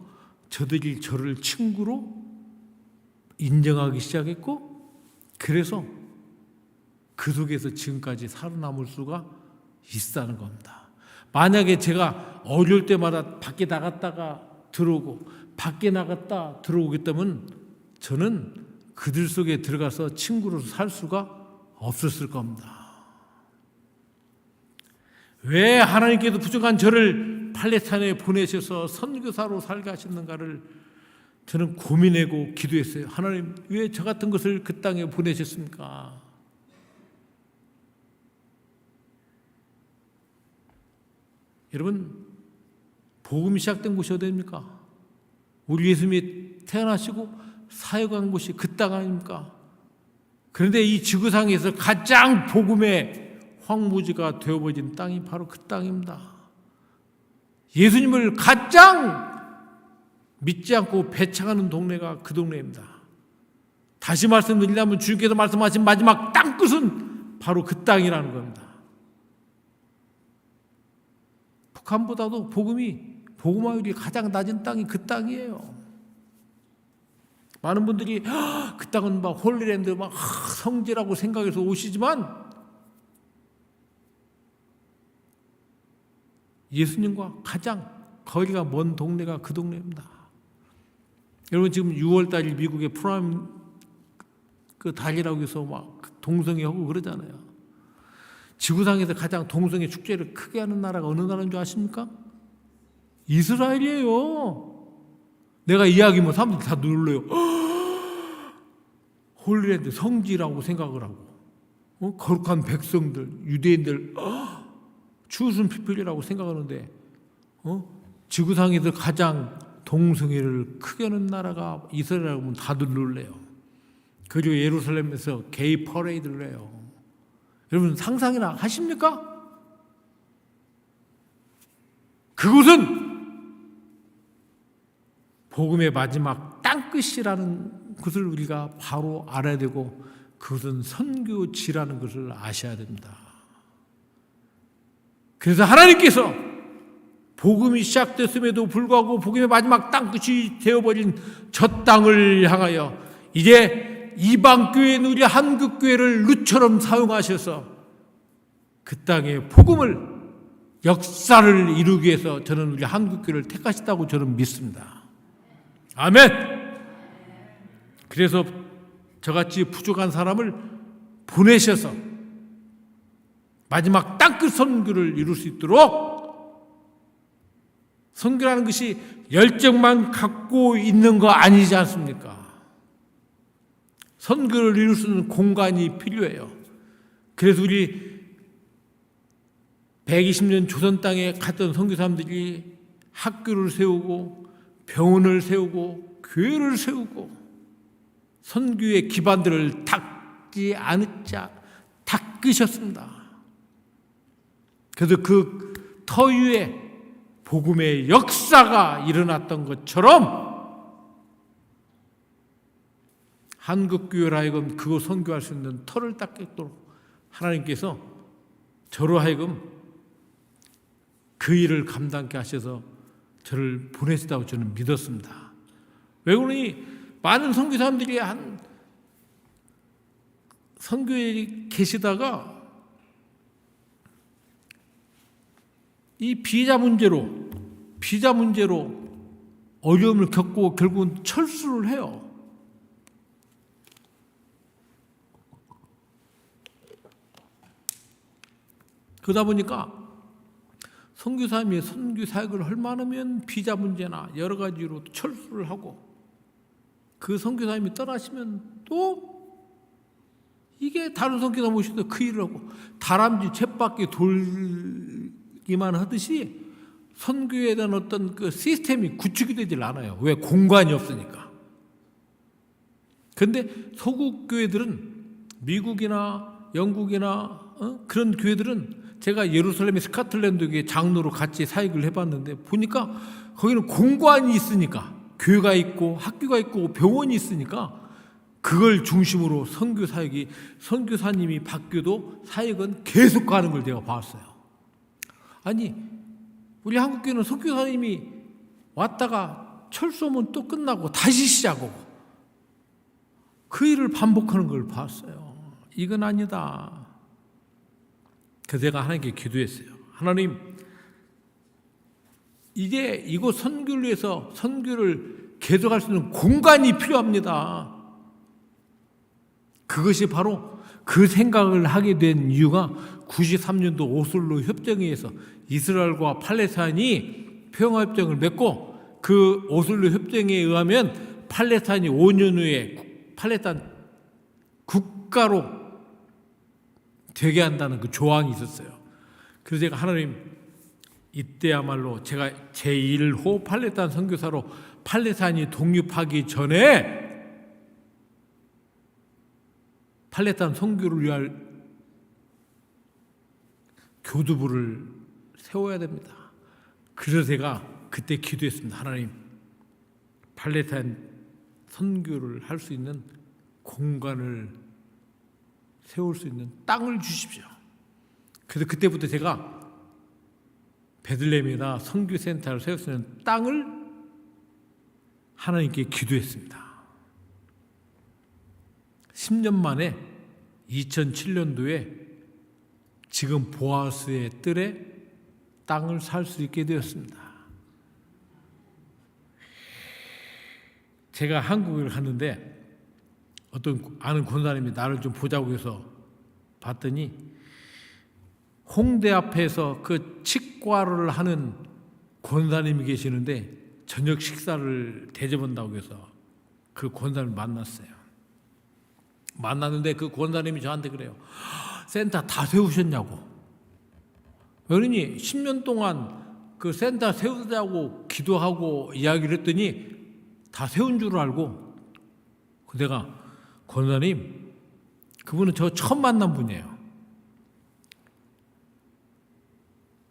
저들이 저를 친구로 인정하기 시작했고 그래서 그 속에서 지금까지 살아남을 수가 있다는 겁니다. 만약에 제가 어려울 때마다 밖에 나갔다가 들어오고 밖에 나갔다 들어오겠다면 저는 그들 속에 들어가서 친구로서 살 수가 없었을 겁니다. 왜 하나님께서 부족한 저를 팔레스타인에 보내셔서 선교사로 살게 하셨는가를 저는 고민하고 기도했어요. 하나님, 왜 저 같은 것을 그 땅에 보내셨습니까? 여러분, 복음이 시작된 곳이 어디입니까? 우리 예수님이 태어나시고 사역한 곳이 그 땅 아닙니까? 그런데 이 지구상에서 가장 복음의 황무지가 되어버린 땅이 바로 그 땅입니다. 예수님을 가장 믿지 않고 배척하는 동네가 그 동네입니다. 다시 말씀드리려면 주님께서 말씀하신 마지막 땅끝은 바로 그 땅이라는 겁니다. 북한보다도 복음화율이 가장 낮은 땅이 그 땅이에요. 많은 분들이 그 땅은 막 홀리랜드 막 성지라고 생각해서 오시지만 예수님과 가장 거리가 먼 동네가 그 동네입니다. 여러분 지금 6월달 미국의 프라임 그 달이라고 해서 막 동성애하고 그러잖아요. 지구상에서 가장 동성애 축제를 크게 하는 나라가 어느 나라인 줄 아십니까? 이스라엘이에요. 내가 이야기하면 사람들이 다 놀래요. 홀리랜드 성지라고 생각을 하고, 거룩한 백성들, 유대인들 추수는 피필이라고 생각하는데, 지구상에서 가장 동성애를 크게 하는 나라가 이스라엘이라고 하면 다들 놀래요. 그리고 예루살렘에서 게이 퍼레이드를 해요. 여러분 상상이나 하십니까? 그곳은 복음의 마지막 땅끝이라는 것을 우리가 바로 알아야 되고, 그것은 선교지라는 것을 아셔야 됩니다. 그래서 하나님께서 복음이 시작됐음에도 불구하고 복음의 마지막 땅끝이 되어버린 저 땅을 향하여 이제 이방교회인 우리 한국교회를 루처럼 사용하셔서 그 땅에 복음을, 역사를 이루기 위해서 저는 우리 한국교회를 택하셨다고 저는 믿습니다. 아멘. 그래서 저같이 부족한 사람을 보내셔서 마지막 땅끝 선교를 이룰 수 있도록, 선교라는 것이 열정만 갖고 있는 거 아니지 않습니까? 선교를 이룰 수 있는 공간이 필요해요. 그래서 우리 120년 조선 땅에 갔던 선교사님들이 학교를 세우고 병원을 세우고 교회를 세우고 선교의 기반들을 닦지 않자 닦으셨습니다. 그래서 그 터 위에 복음의 역사가 일어났던 것처럼 한국교회로 하여금 그거 선교할 수 있는 터를 닦도록 하나님께서 저로 하여금 그 일을 감당케 하셔서 저를 보내시다고 저는 믿었습니다. 왜 그러니 많은 선교사님들이 한 선교에 계시다가 이 비자 문제로 어려움을 겪고 결국은 철수를 해요. 그러다 보니까 선교사님이 선교 사역을 할 만하면 비자 문제나 여러 가지로 철수를 하고, 그 선교사님이 떠나시면 또 이게 다른 선교사 모셔도 그 일을 하고, 다람쥐 쳇바퀴 돌기만 하듯이 선교에 대한 어떤 그 시스템이 구축이 되질 않아요. 왜? 공간이 없으니까. 그런데 소국 교회들은, 미국이나 영국이나 그런 교회들은, 제가 예루살렘의 스카틀랜드 장로로 같이 사역을 해봤는데 보니까 거기는 공간이 있으니까, 교회가 있고 학교가 있고 병원이 있으니까 그걸 중심으로 선교 사역이, 선교사님이 바뀌어도 사역은 계속 가는 걸 제가 봤어요. 아니, 우리 한국교회는 선교사님이 왔다가 철수하면 또 끝나고 다시 시작하고 그 일을 반복하는 걸 봤어요. 이건 아니다. 그래서 제가 하나님께 기도했어요. 하나님, 이제 이곳 선교를 위해서 선교를 계속할 수 있는 공간이 필요합니다. 그것이 바로 그 생각을 하게 된 이유가 93년도 오슬로 협정에서 이스라엘과 팔레스타인이 평화협정을 맺고, 그 오슬로 협정에 의하면 팔레스타인이 5년 후에 팔레스타인 국가로 되게 한다는 그 조항이 있었어요. 그래서 제가 하나님, 이때야말로 제가 제1호 팔레스타인 선교사로 팔레스타인이 독립하기 전에 팔레스타인 선교를 위할 교두부를 세워야 됩니다. 그래서 제가 그때 기도했습니다. 하나님, 팔레스타인 선교를 할 수 있는 공간을 세울 수 있는 땅을 주십시오. 그래서 그때부터 제가 베들레헴에다 선교센터를 세울 수 있는 땅을 하나님께 기도했습니다. 10년 만에 2007년도에 지금 보아스의 뜰에 땅을 살 수 있게 되었습니다. 제가 한국을 갔는데 어떤 아는 권사님이 나를 좀 보자고 해서 봤더니 홍대 앞에서 그 치과를 하는 권사님이 계시는데 저녁 식사를 대접한다고 해서 그 권사님을 만났어요. 만났는데 그 권사님이 저한테 그래요. 센터 다 세우셨냐고. 그러니 10년 동안 그 센터 세우자고 기도하고 이야기를 했더니 다 세운 줄 알고, 내가 권사님, 그분은 저 처음 만난 분이에요.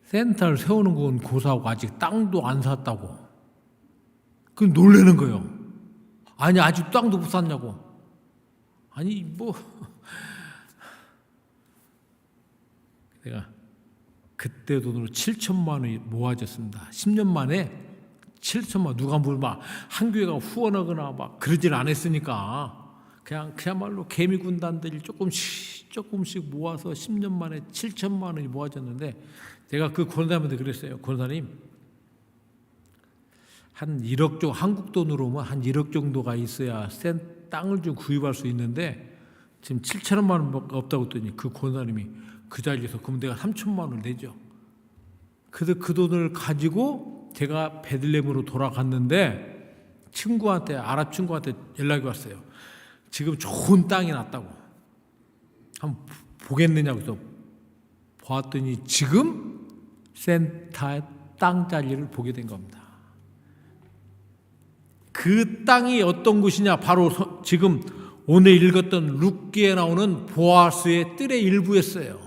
센터를 세우는 건 고사하고 아직 땅도 안 샀다고. 그 놀라는 거예요. 아니 아직 땅도 못 샀냐고. 아니 뭐 내가 그때 돈으로 7천만 원이 모아졌습니다. 10년 만에 7천만 원. 누가 뭘 막 한 교회가 후원하거나 막 그러질 않았으니까 그야말로 개미 군단들이 조금씩 모아서 10년 만에 7천만 원이 모아졌는데, 제가 그 권사님한테 그랬어요. 권사님, 한 1억 정도, 한국 돈으로 오면 한 1억 정도가 있어야 센 땅을 좀 구입할 수 있는데 지금 7천만 원밖에 없다고 했더니 그 권사님이 그 자리에서 그럼 내가 3천만 원을 내죠. 그래서 그 돈을 가지고 제가 베들레헴으로 돌아갔는데 친구한테, 아랍 친구한테 연락이 왔어요. 지금 좋은 땅이 났다고. 한번 보겠느냐고 해서 보았더니 지금 센터의 땅자리를 보게 된 겁니다. 그 땅이 어떤 곳이냐, 바로 지금 오늘 읽었던 룻기에 나오는 보아스의 뜰의 일부였어요.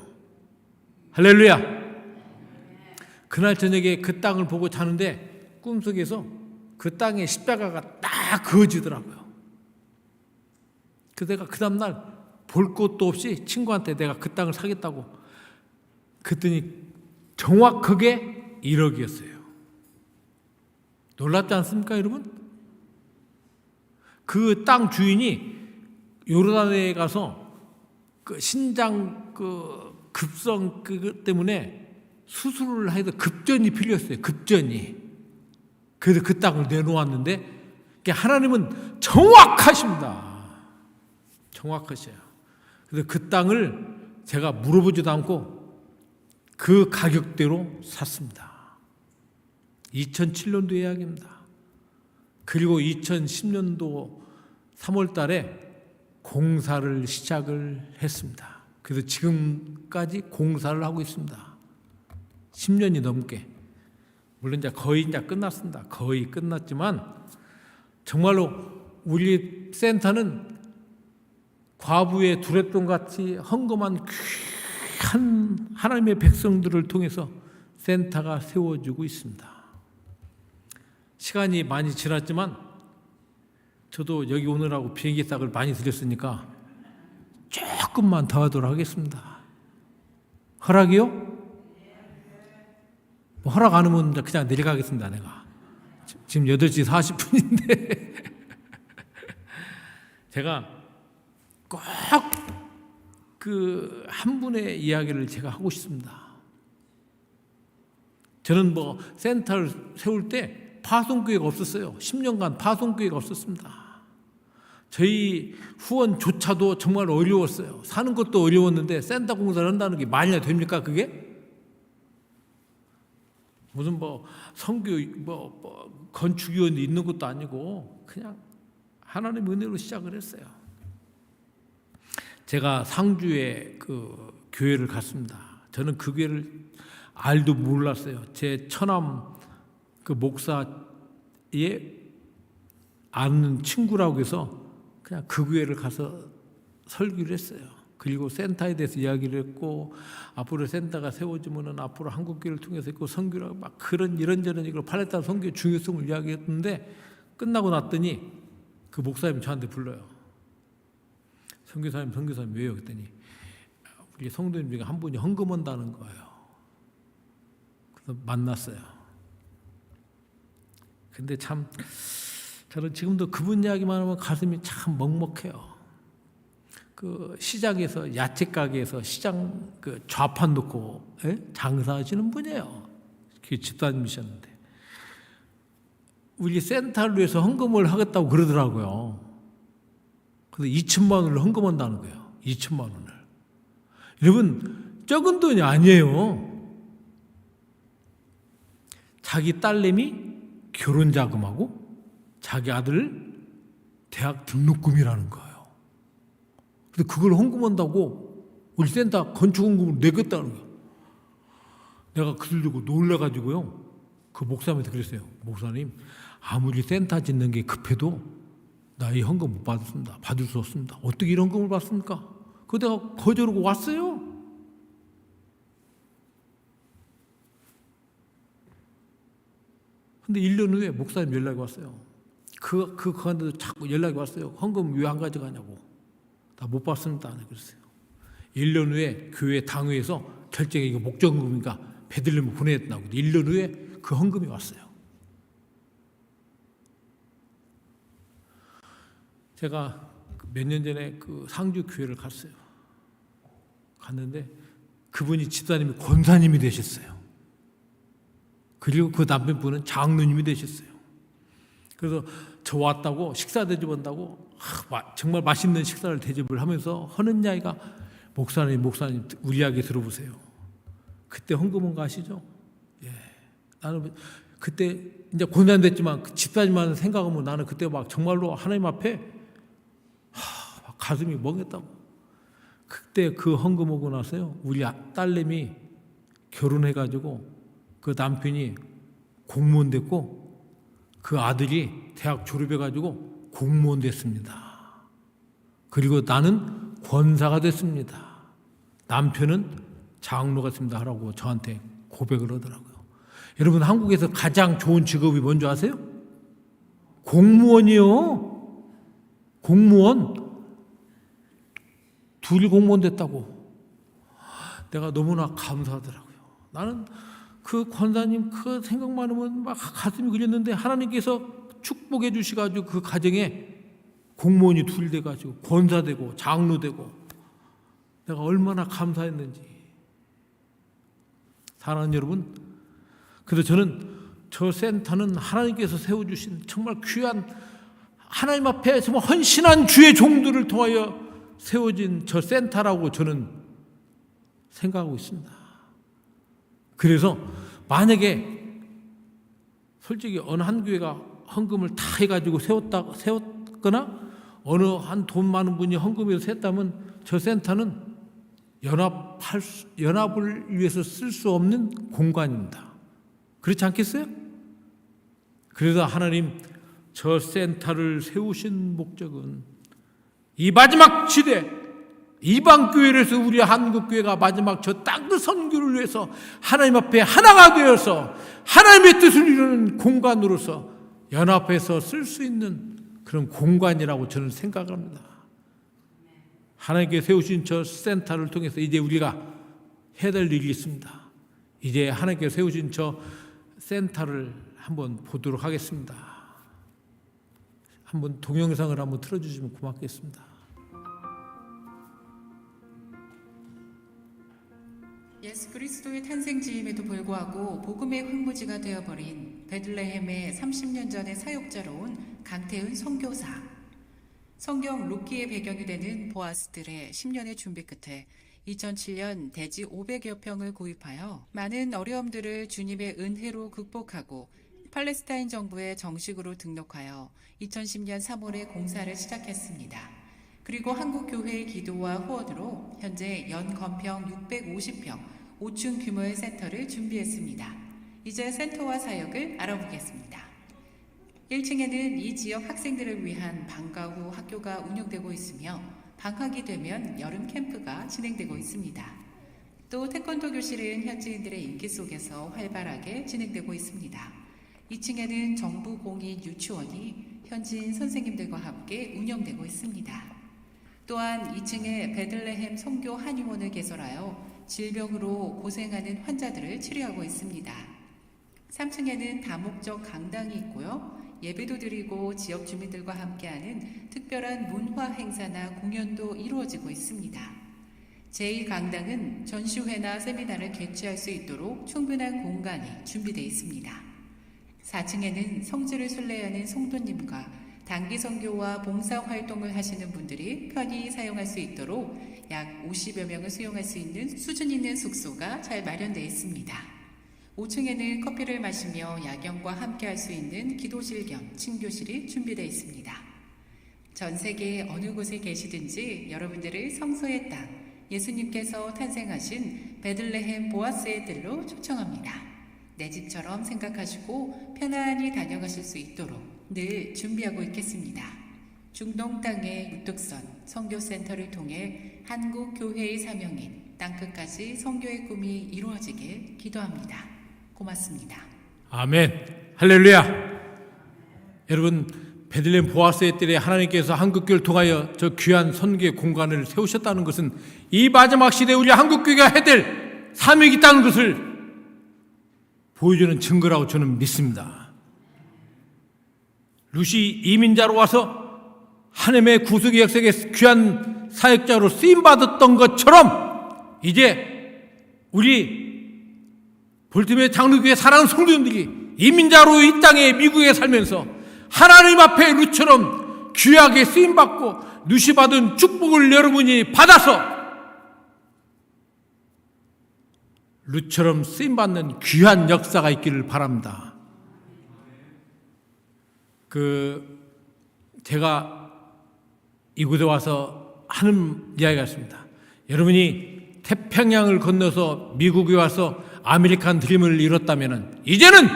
할렐루야. 그날 저녁에 그 땅을 보고 자는데 꿈속에서 그 땅에 십자가가 딱 그어지더라고요. 그래서 내가 그 다음날 볼 것도 없이 친구한테 내가 그 땅을 사겠다고 그랬더니 정확하게 1억이었어요. 놀랍지 않습니까, 여러분? 그 땅 주인이 요르단에 가서 그 신장 그 급성 그것 때문에 수술을 해서 급전이 필요했어요. 급전이. 그래서 그 땅을 내놓았는데 하나님은 정확하십니다. 정확하셔요. 그래서 그 땅을 제가 물어보지도 않고 그 가격대로 샀습니다. 2007년도 이야기입니다. 그리고 2010년도 3월 달에 공사를 시작을 했습니다. 그래서 지금까지 공사를 하고 있습니다. 10년이 넘게. 물론 이제 거의 이제 끝났습니다. 거의 끝났지만 정말로 우리 센터는 과부의 두랫돈 같이 헌금한 귀한 하나님의 백성들을 통해서 센터가 세워지고 있습니다. 시간이 많이 지났지만 저도 여기 오느라고 비행기 값을 많이 들였으니까 조금만 더 하도록 하겠습니다. 허락이요? 뭐 허락 안 하면 그냥 내려가겠습니다. 내가 지금 8시 40분인데 제가 꼭 그 한 분의 이야기를 제가 하고 싶습니다. 저는 뭐 센터를 세울 때 파송교회가 없었어요. 10년간 파송교회가 없었습니다. 저희 후원조차도 정말 어려웠어요. 사는 것도 어려웠는데 센터 공사를 한다는 게 말이나 됩니까, 그게? 무슨 뭐 선교 건축위원이 있는 것도 아니고 그냥 하나님 은혜로 시작을 했어요. 제가 상주에 그 교회를 갔습니다. 저는 그 교회를 알도 몰랐어요. 제 처남 그 목사의 아는 친구라고 해서 그냥 그 교회를 가서 설교를 했어요. 그리고 센터에 대해서 이야기를 했고, 앞으로 센터가 세워지면은 앞으로 한국교회를 통해서 있고 선교라고 막 그런 이런저런 이걸 팔레스타인 선교의 중요성을 이야기했는데, 끝나고 났더니 그 목사님이 저한테 불러요. 선교사님 왜요? 그랬더니 우리 성도님 중에 한 분이 헌금한다는 거예요. 그래서 만났어요. 근데 참 저는 지금도 그분 이야기만 하면 가슴이 참 먹먹해요. 그 시장에서 야채 가게에서 시장 그 좌판 놓고 장사하시는 분이에요. 그 집사님이셨는데 우리 센터를 위해서 헌금을 하겠다고 그러더라고요. 그래서 2천만 원을 헌금한다는 거예요. 2천만 원을. 여러분 적은 돈이 아니에요. 자기 딸내미 결혼 자금하고 자기 아들 대학 등록금이라는 거예요. 근데 그걸 헌금한다고 우리 센터 건축헌금을 내겠다는 거예요. 내가 그들 두고 놀라가지고요. 그 목사님한테 그랬어요. 목사님, 아무리 센터 짓는 게 급해도 나 이 헌금 못 받습니다. 받을 수 없습니다. 어떻게 이런 헌금을 받습니까? 그거 내가 거절하고 왔어요. 근데 1년 후에 목사님 연락이 왔어요. 그한테도 자꾸 연락이 왔어요. 헌금 왜 안 가져가냐고. 나 못 받습니다. 그랬어요. 1년 후에 교회 당회에서 결정해 이거 목적헌금이니까 베들레헴을 보내야 된다고. 1년 후에 그 헌금이 왔어요. 제가 몇 년 전에 그 상주 교회를 갔어요. 갔는데 그분이 집사님이 권사님이 되셨어요. 그리고 그 남편분은 장로님이 되셨어요. 그래서 저 왔다고 식사 대접한다고 정말 맛있는 식사를 대접을 하면서 하는 이야기가 목사님 우리 이야기 들어보세요. 그때 헌금한 거 아시죠? 예. 나는 그때 이제 고난 됐지만 그 집사님만 생각하면 나는 그때 막 정말로 하나님 앞에 가슴이 멍했다고. 그때 그 헌금하고 나서요. 우리 딸내미 결혼해가지고 그 남편이 공무원 됐고 그 아들이 대학 졸업해가지고 공무원 됐습니다. 그리고 나는 권사가 됐습니다. 남편은 장로가 됐습니다 하라고 저한테 고백을 하더라고요. 여러분 한국에서 가장 좋은 직업이 뭔지 아세요? 공무원이요. 공무원. 둘이 공무원 됐다고. 내가 너무나 감사하더라고요. 나는 그 권사님 그 생각만 하면 막 가슴이 그렸는데 하나님께서 축복해 주시가지고 그 가정에 공무원이 둘 돼가지고 권사 되고 장로 되고 내가 얼마나 감사했는지. 사랑하는 여러분, 그래서 저는 저 센터는 하나님께서 세워주신 정말 귀한 하나님 앞에 정말 헌신한 주의 종들을 통하여 세워진 저 센터라고 저는 생각하고 있습니다. 그래서 만약에 솔직히 어느 한 교회가 헌금을 다 해가지고 세웠거나 어느 한 돈 많은 분이 헌금해서 세웠다면 저 센터는 연합을 위해서 쓸 수 없는 공간입니다. 그렇지 않겠어요? 그래서 하나님 저 센터를 세우신 목적은 이 마지막 시대 이방교회에서 우리 한국교회가 마지막 저 땅끝 선교를 위해서 하나님 앞에 하나가 되어서 하나님의 뜻을 이루는 공간으로서 연합해서 쓸 수 있는 그런 공간이라고 저는 생각합니다. 하나님께 세우신 저 센터를 통해서 이제 우리가 해야 될 일이 있습니다. 이제 하나님께 세우신 저 센터를 한번 보도록 하겠습니다. 한번 동영상을 한번 틀어주시면 고맙겠습니다. 예수 그리스도의 탄생지임에도 불구하고 복음의 흙무지가 되어버린 베들레헴의 30년 전의 사역자로 온 강태은 선교사. 성경 룻기의 배경이 되는 보아스들의 10년의 준비 끝에 2007년 대지 500여 평을 구입하여 많은 어려움들을 주님의 은혜로 극복하고 팔레스타인 정부에 정식으로 등록하여 2010년 3월에 공사를 시작했습니다. 그리고 한국교회의 기도와 후원으로 현재 연건평 650평 5층 규모의 센터를 준비했습니다. 이제 센터와 사역을 알아보겠습니다. 1층에는 이 지역 학생들을 위한 방과 후 학교가 운영되고 있으며 방학이 되면 여름 캠프가 진행되고 있습니다. 또 태권도 교실은 현지인들의 인기 속에서 활발하게 진행되고 있습니다. 2층에는 정부 공인 유치원이 현지인 선생님들과 함께 운영되고 있습니다. 또한 2층에 베들레헴 선교 한의원을 개설하여 질병으로 고생하는 환자들을 치료하고 있습니다. 3층에는 다목적 강당이 있고요. 예배도 드리고 지역 주민들과 함께하는 특별한 문화 행사나 공연도 이루어지고 있습니다. 제2강당은 전시회나 세미나를 개최할 수 있도록 충분한 공간이 준비되어 있습니다. 4층에는 성지를 순례하는 성도님과 단기 선교와 봉사 활동을 하시는 분들이 편히 사용할 수 있도록 약 50여 명을 수용할 수 있는 수준 있는 숙소가 잘 마련되어 있습니다. 5층에는 커피를 마시며 야경과 함께 할 수 있는 기도실 겸 친교실이 준비되어 있습니다. 전 세계 어느 곳에 계시든지 여러분들을 성소의 땅, 예수님께서 탄생하신 베들레헴 보아스의 뜰로 초청합니다. 내 집처럼 생각하시고 편안히 다녀가실 수 있도록 늘 준비하고 있겠습니다. 중동 땅의 유뚝선 선교센터를 통해 한국 교회의 사명인 땅끝까지 선교의 꿈이 이루어지게 기도합니다. 고맙습니다. 아멘. 할렐루야. 여러분, 베들레헴 보아스의 뜰에 하나님께서 한국교회를 통하여 저 귀한 선교의 공간을 세우셨다는 것은 이 마지막 시대에 우리 한국교회가 해야 될 사명이 있다는 것을 보여주는 증거라고 저는 믿습니다. 루시 이민자로 와서 하나님의 구속의 역사에 귀한 사역자로 쓰임받았던 것처럼 이제 우리 볼티모어 장로교회 사랑하는 성도님들이 이민자로 이 땅에 미국에 살면서 하나님 앞에 루처럼 귀하게 쓰임받고 누시받은 축복을 여러분이 받아서 루처럼 쓰임받는 귀한 역사가 있기를 바랍니다. 제가 이곳에 와서 하는 이야기가 있습니다. 여러분이 태평양을 건너서 미국에 와서 아메리칸 드림을 이뤘다면 이제는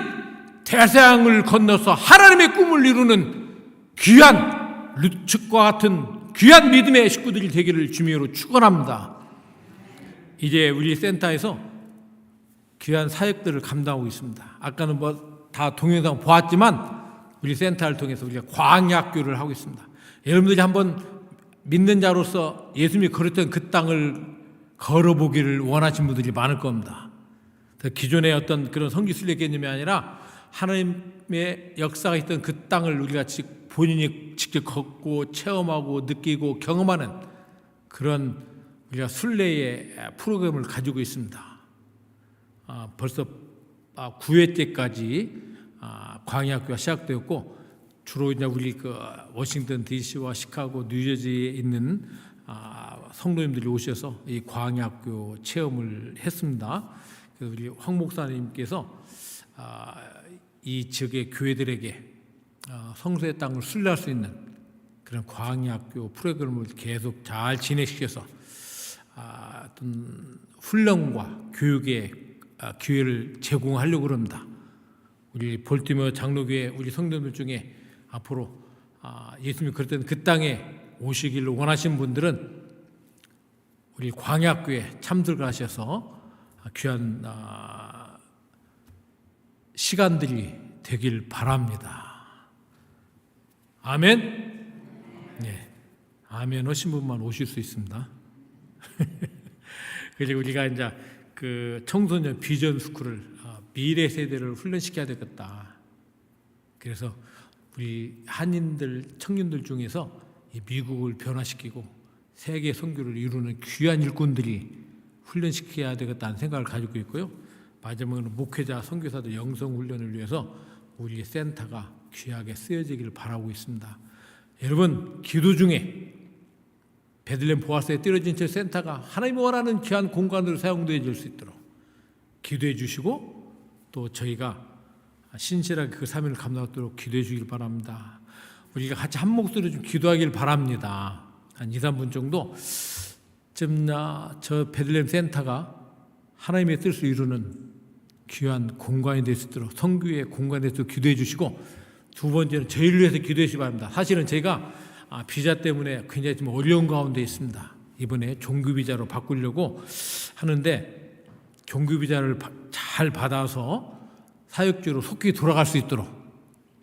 태평양을 건너서 하나님의 꿈을 이루는 귀한 루츠과 같은 귀한 믿음의 식구들이 되기를 주님으로 축원합니다. 이제 우리 센터에서 귀한 사역들을 감당하고 있습니다. 아까는 다 동영상 보았지만 우리 센터를 통해서 우리가 광야학교를 하고 있습니다. 여러분들이 한번 믿는 자로서 예수님이 걸었던 그 땅을 걸어보기를 원하시는 분들이 많을 겁니다. 기존의 어떤 그런 성지순례 개념이 아니라 하나님의 역사가 있던 그 땅을 우리가 본인이 직접 걷고 체험하고 느끼고 경험하는 그런 우리가 순례의 프로그램을 가지고 있습니다. 벌써 9회째까지 광야학교가 시작되었고 주로 이제 우리 워싱턴 DC와 시카고, 뉴저지에 있는 성도님들이 오셔서 이 광야학교 체험을 했습니다. 그래서 우리 황 목사님께서 이 지역의 교회들에게 성소의 땅을 순례할 수 있는 그런 광야학교 프로그램을 계속 잘 진행시켜서 어떤 훈련과 교육의 기회를 제공하려고 합니다. 우리 볼티모어 장로교회 우리 성도들 중에 앞으로 예수님이 그랬던 그 땅에 오시기를 원하시는 분들은 우리 광야학교에 참석하셔서 귀한 시간들이 되길 바랍니다. 아멘. 네, 아멘 하신 분만 오실 수 있습니다. 그리고 우리가 이제 그 청소년 비전 스쿨을 미래 세대를 훈련시켜야 되겠다. 그래서 우리 한인들 청년들 중에서 이 미국을 변화시키고 세계 선교를 이루는 귀한 일꾼들이 훈련시켜야 되겠다는 생각을 가지고 있고요. 마지막으로 목회자 선교사들 영성 훈련을 위해서 우리 센터가 귀하게 쓰여지기를 바라고 있습니다. 여러분, 기도 중에 베들레헴 보아스에 띄어진 저 센터가 하나님이 원하는 귀한 공간으로 사용되어질 수 있도록 기도해 주시고 또 저희가 신실하게 그 사명을 감당하도록 기도해 주길 바랍니다. 우리가 같이 한 목소리로 좀 기도하길 바랍니다. 한 2, 3분 정도 저 베들레헴 센터가 하나님의 뜻을 이루는 귀한 공간이 될 수 있도록 선교의 공간에 대해서 기도해 주시고, 두 번째는 저희를 위해서 기도해 주시기 바랍니다. 사실은 제가 비자 때문에 굉장히 좀 어려운 가운데 있습니다. 이번에 종교 비자로 바꾸려고 하는데 종교 비자를 잘 받아서 사역지로 속히 돌아갈 수 있도록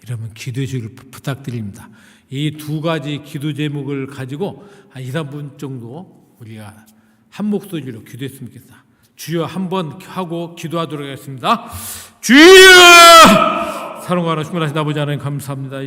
이러면 기도해 주기를 부탁드립니다. 이 두 가지 기도 제목을 가지고 한 2, 3분 정도 우리가 한 목소리로 기도했으면 좋겠습니다. 주여 한번 하고 기도하도록 하겠습니다. 주여! 사랑하는 충만하신 아버지 하나님 감사합니다.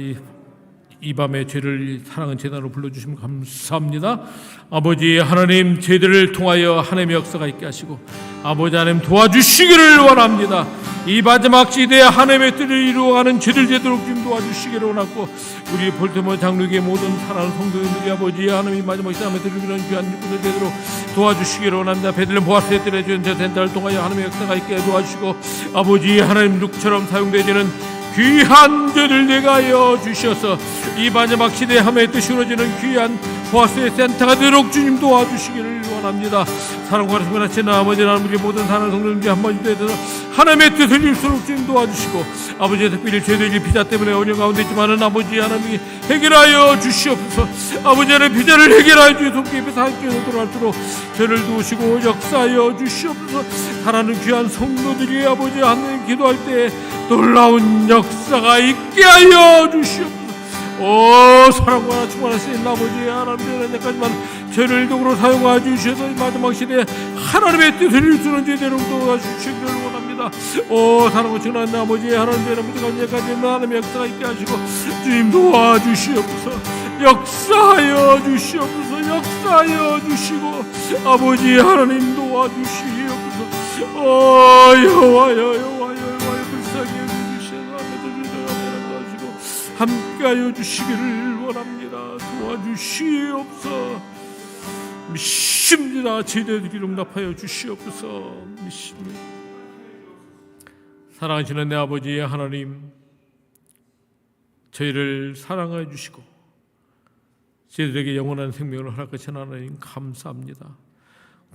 이 밤에 죄를 사랑은 재단으로 불러주시면 감사합니다. 아버지 하나님, 죄들을 통하여 하나님의 역사가 있게 하시고 아버지 하나님 도와주시기를 원합니다. 이 마지막 시대에 하나님의 뜻을 이루어가는 죄를 되도록 좀 도와주시기를 원하고, 우리 볼테모 장로교회 모든 사랑하는 성도님들이 아버지 하나님 마지막 시대 하나님의 뜻을 이루는 귀한 육군을 되도록 도와주시기를 원합니다. 베들레헴 보아스에 때려준 저 센터를 통하여 하나님의 역사가 있게 도와주시고, 아버지 하나님 룩처럼 사용되지는 귀한 죄를 내가하여 주셔서 이 마지막 시대에 하나님의 뜻이 이루어지는 귀한 보아스의 센터가 되도록 주님 도와주시기를 원합니다. 사랑과 하시는 아버지 하나님, 우리 모든 사랑하는 성도님들이 한번 되어서 하나님의 뜻을 이룰수록 주님 도와주시고, 아버지의 특별히 죄들이 비자 때문에 어려운 가운데 있지만은 아버지 하나님이 해결하여 주시옵소서. 아버지 하나님 비자를 해결하여 주시옵소서. 깊이 하나님께서 들어갈수록 죄를 도우시고 역사하여 주시옵소서. 사랑하는 귀한 성도들이 아버지 하나님 기도할 때 놀라운 역사가 있게 하여 주시옵소서. 오 사랑과 충만하신 아버지 하나님, 때까지만 죄를 도구로 사용하여 주셔서 이 마지막 시대에 하나님의 뜻을 이루는 제대로 도와주시기를 원합니다. 오 사랑과 충만한 아버지 하나님, 여러분들까지 하나님의 역사가 있게 하시고 주님 도와주시옵소서. 역사하여 주시옵소서. 역사하여 주시고 아버지 하나님 도와주시옵소서. 여호와여 불쌍히 함께하여 주시기를 원합니다. 도와주시옵소서. 믿습니다. 제대로 응답하여 주시옵소서. 믿습니다. 사랑하시는 내 아버지 하나님, 저희를 사랑하여 주시고 저희들에게 영원한 생명을 허락하신 하나님 감사합니다.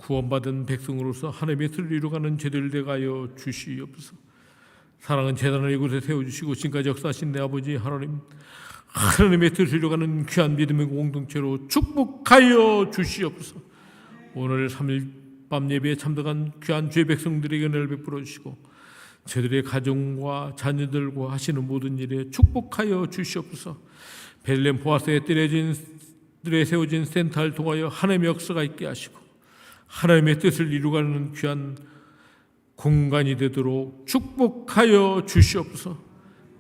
구원받은 백성으로서 하나님의 뜻을 이루어가는 저희들 대하여 주시옵소서. 사랑은 재단을 이곳에 세워주시고 지금까지 역사하신 내 아버지 하나님, 하나님의 뜻을 이루어가는 귀한 믿음의 공동체로 축복하여 주시옵소서. 오늘 3일 밤 예배에 참석한 귀한 주의 백성들에게 은혜를 베풀어 주시고 저들의 가정과 자녀들과 하시는 모든 일에 축복하여 주시옵소서. 베들레헴 보아스에 뜰에 세워진 센터를 통하여 하나님의 역사가 있게 하시고 하나님의 뜻을 이루어가는 귀한 공간이 되도록 축복하여 주시옵소서.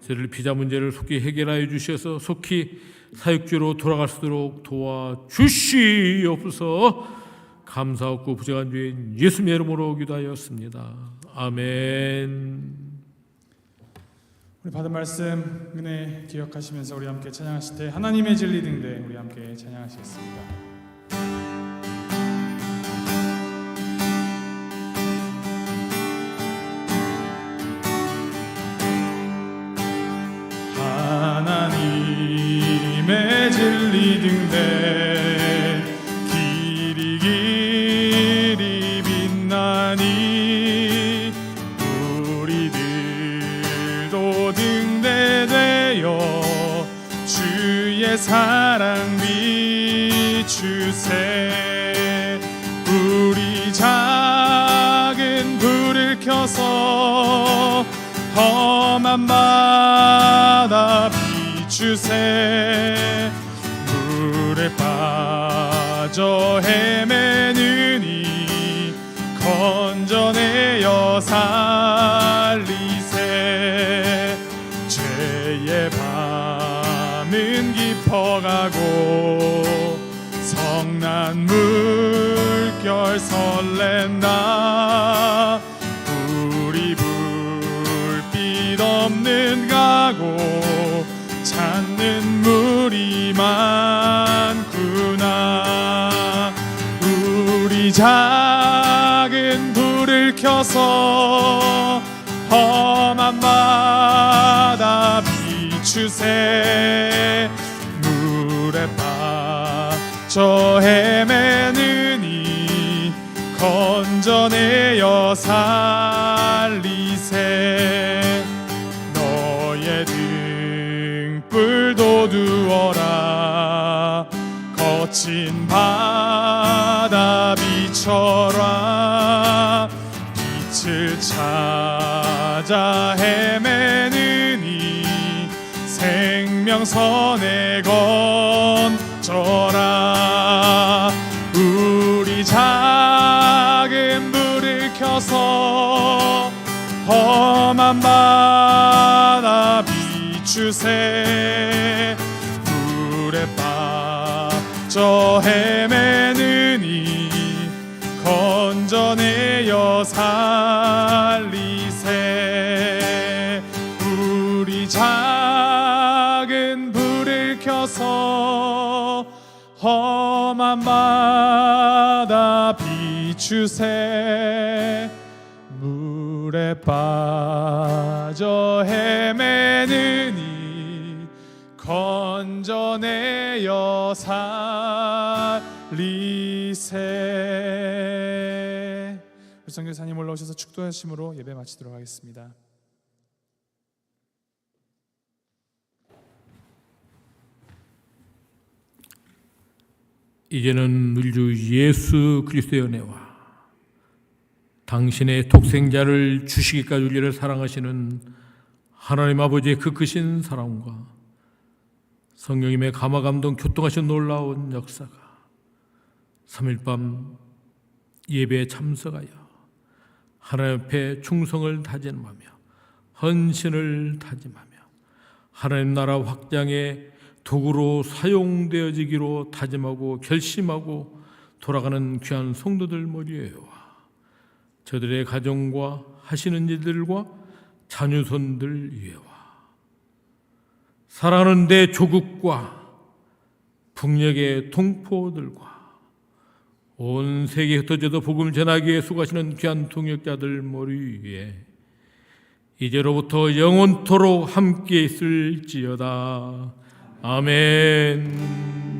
저를 비자 문제를 속히 해결하여 주셔서 속히 사역지로 돌아갈 수 있도록 도와주시옵소서. 감사하고 부정한 주인 예수님의 이름으로 기도하였습니다. 아멘. 우리 받은 말씀 은혜 기억하시면서 우리 함께 찬양하실 때 하나님의 진리 등대 우리 함께 찬양하시겠습니다. 하나님의 진리 등대 길이 길이 빛나니 우리들도 등대되어 주의 사랑 비추세. 우리 작은 불을 켜서 험한 바다 비추세. 물에 빠져 헤매느니 건져내어 살리세. 죄의 밤은 깊어가고 성난 물결 설렌다. 우리 불빛 없는 가고 찾는 물이 많구나. 우리 작은 불을 켜서 험한 바다 비추세. 물에 빠져 헤매느니 건져내어 살리세. 너의 등불도 두어라. 거친 바다 비춰라. 빛을 찾아 헤매느니 생명선에 건져라. 우리 작은 불을 켜서 험한 바다 비추세. 물에 빠져 헤매느니 건져내어 살리세. 우리 작은 불을 켜서 험한 바다 비추세. 물에 빠져 헤매는 이 건져내어 살리세. 우리 선교사님 올라오셔서 축도하심으로 예배 마치도록 하겠습니다. 이제는 우리 주 예수 그리스도의 은혜와 당신의 독생자를 주시기까지 우리를 사랑하시는 하나님 아버지의 그 크신 사랑과 성령님의 감화 감동 교통하신 놀라운 역사가 3일 밤 예배에 참석하여 하나님 앞에 충성을 다짐하며 헌신을 다짐하며 하나님 나라 확장의 도구로 사용되어지기로 다짐하고 결심하고 돌아가는 귀한 성도들 머리에와 저들의 가정과 하시는 일들과 자녀손들 위에와 사랑하는 내 조국과 북녘의 동포들과 온 세계에 흩어져도 복음을 전하기 위해 수고하시는 귀한 동역자들 머리 위에 이제로부터 영원토록 함께 있을지어다. 아멘.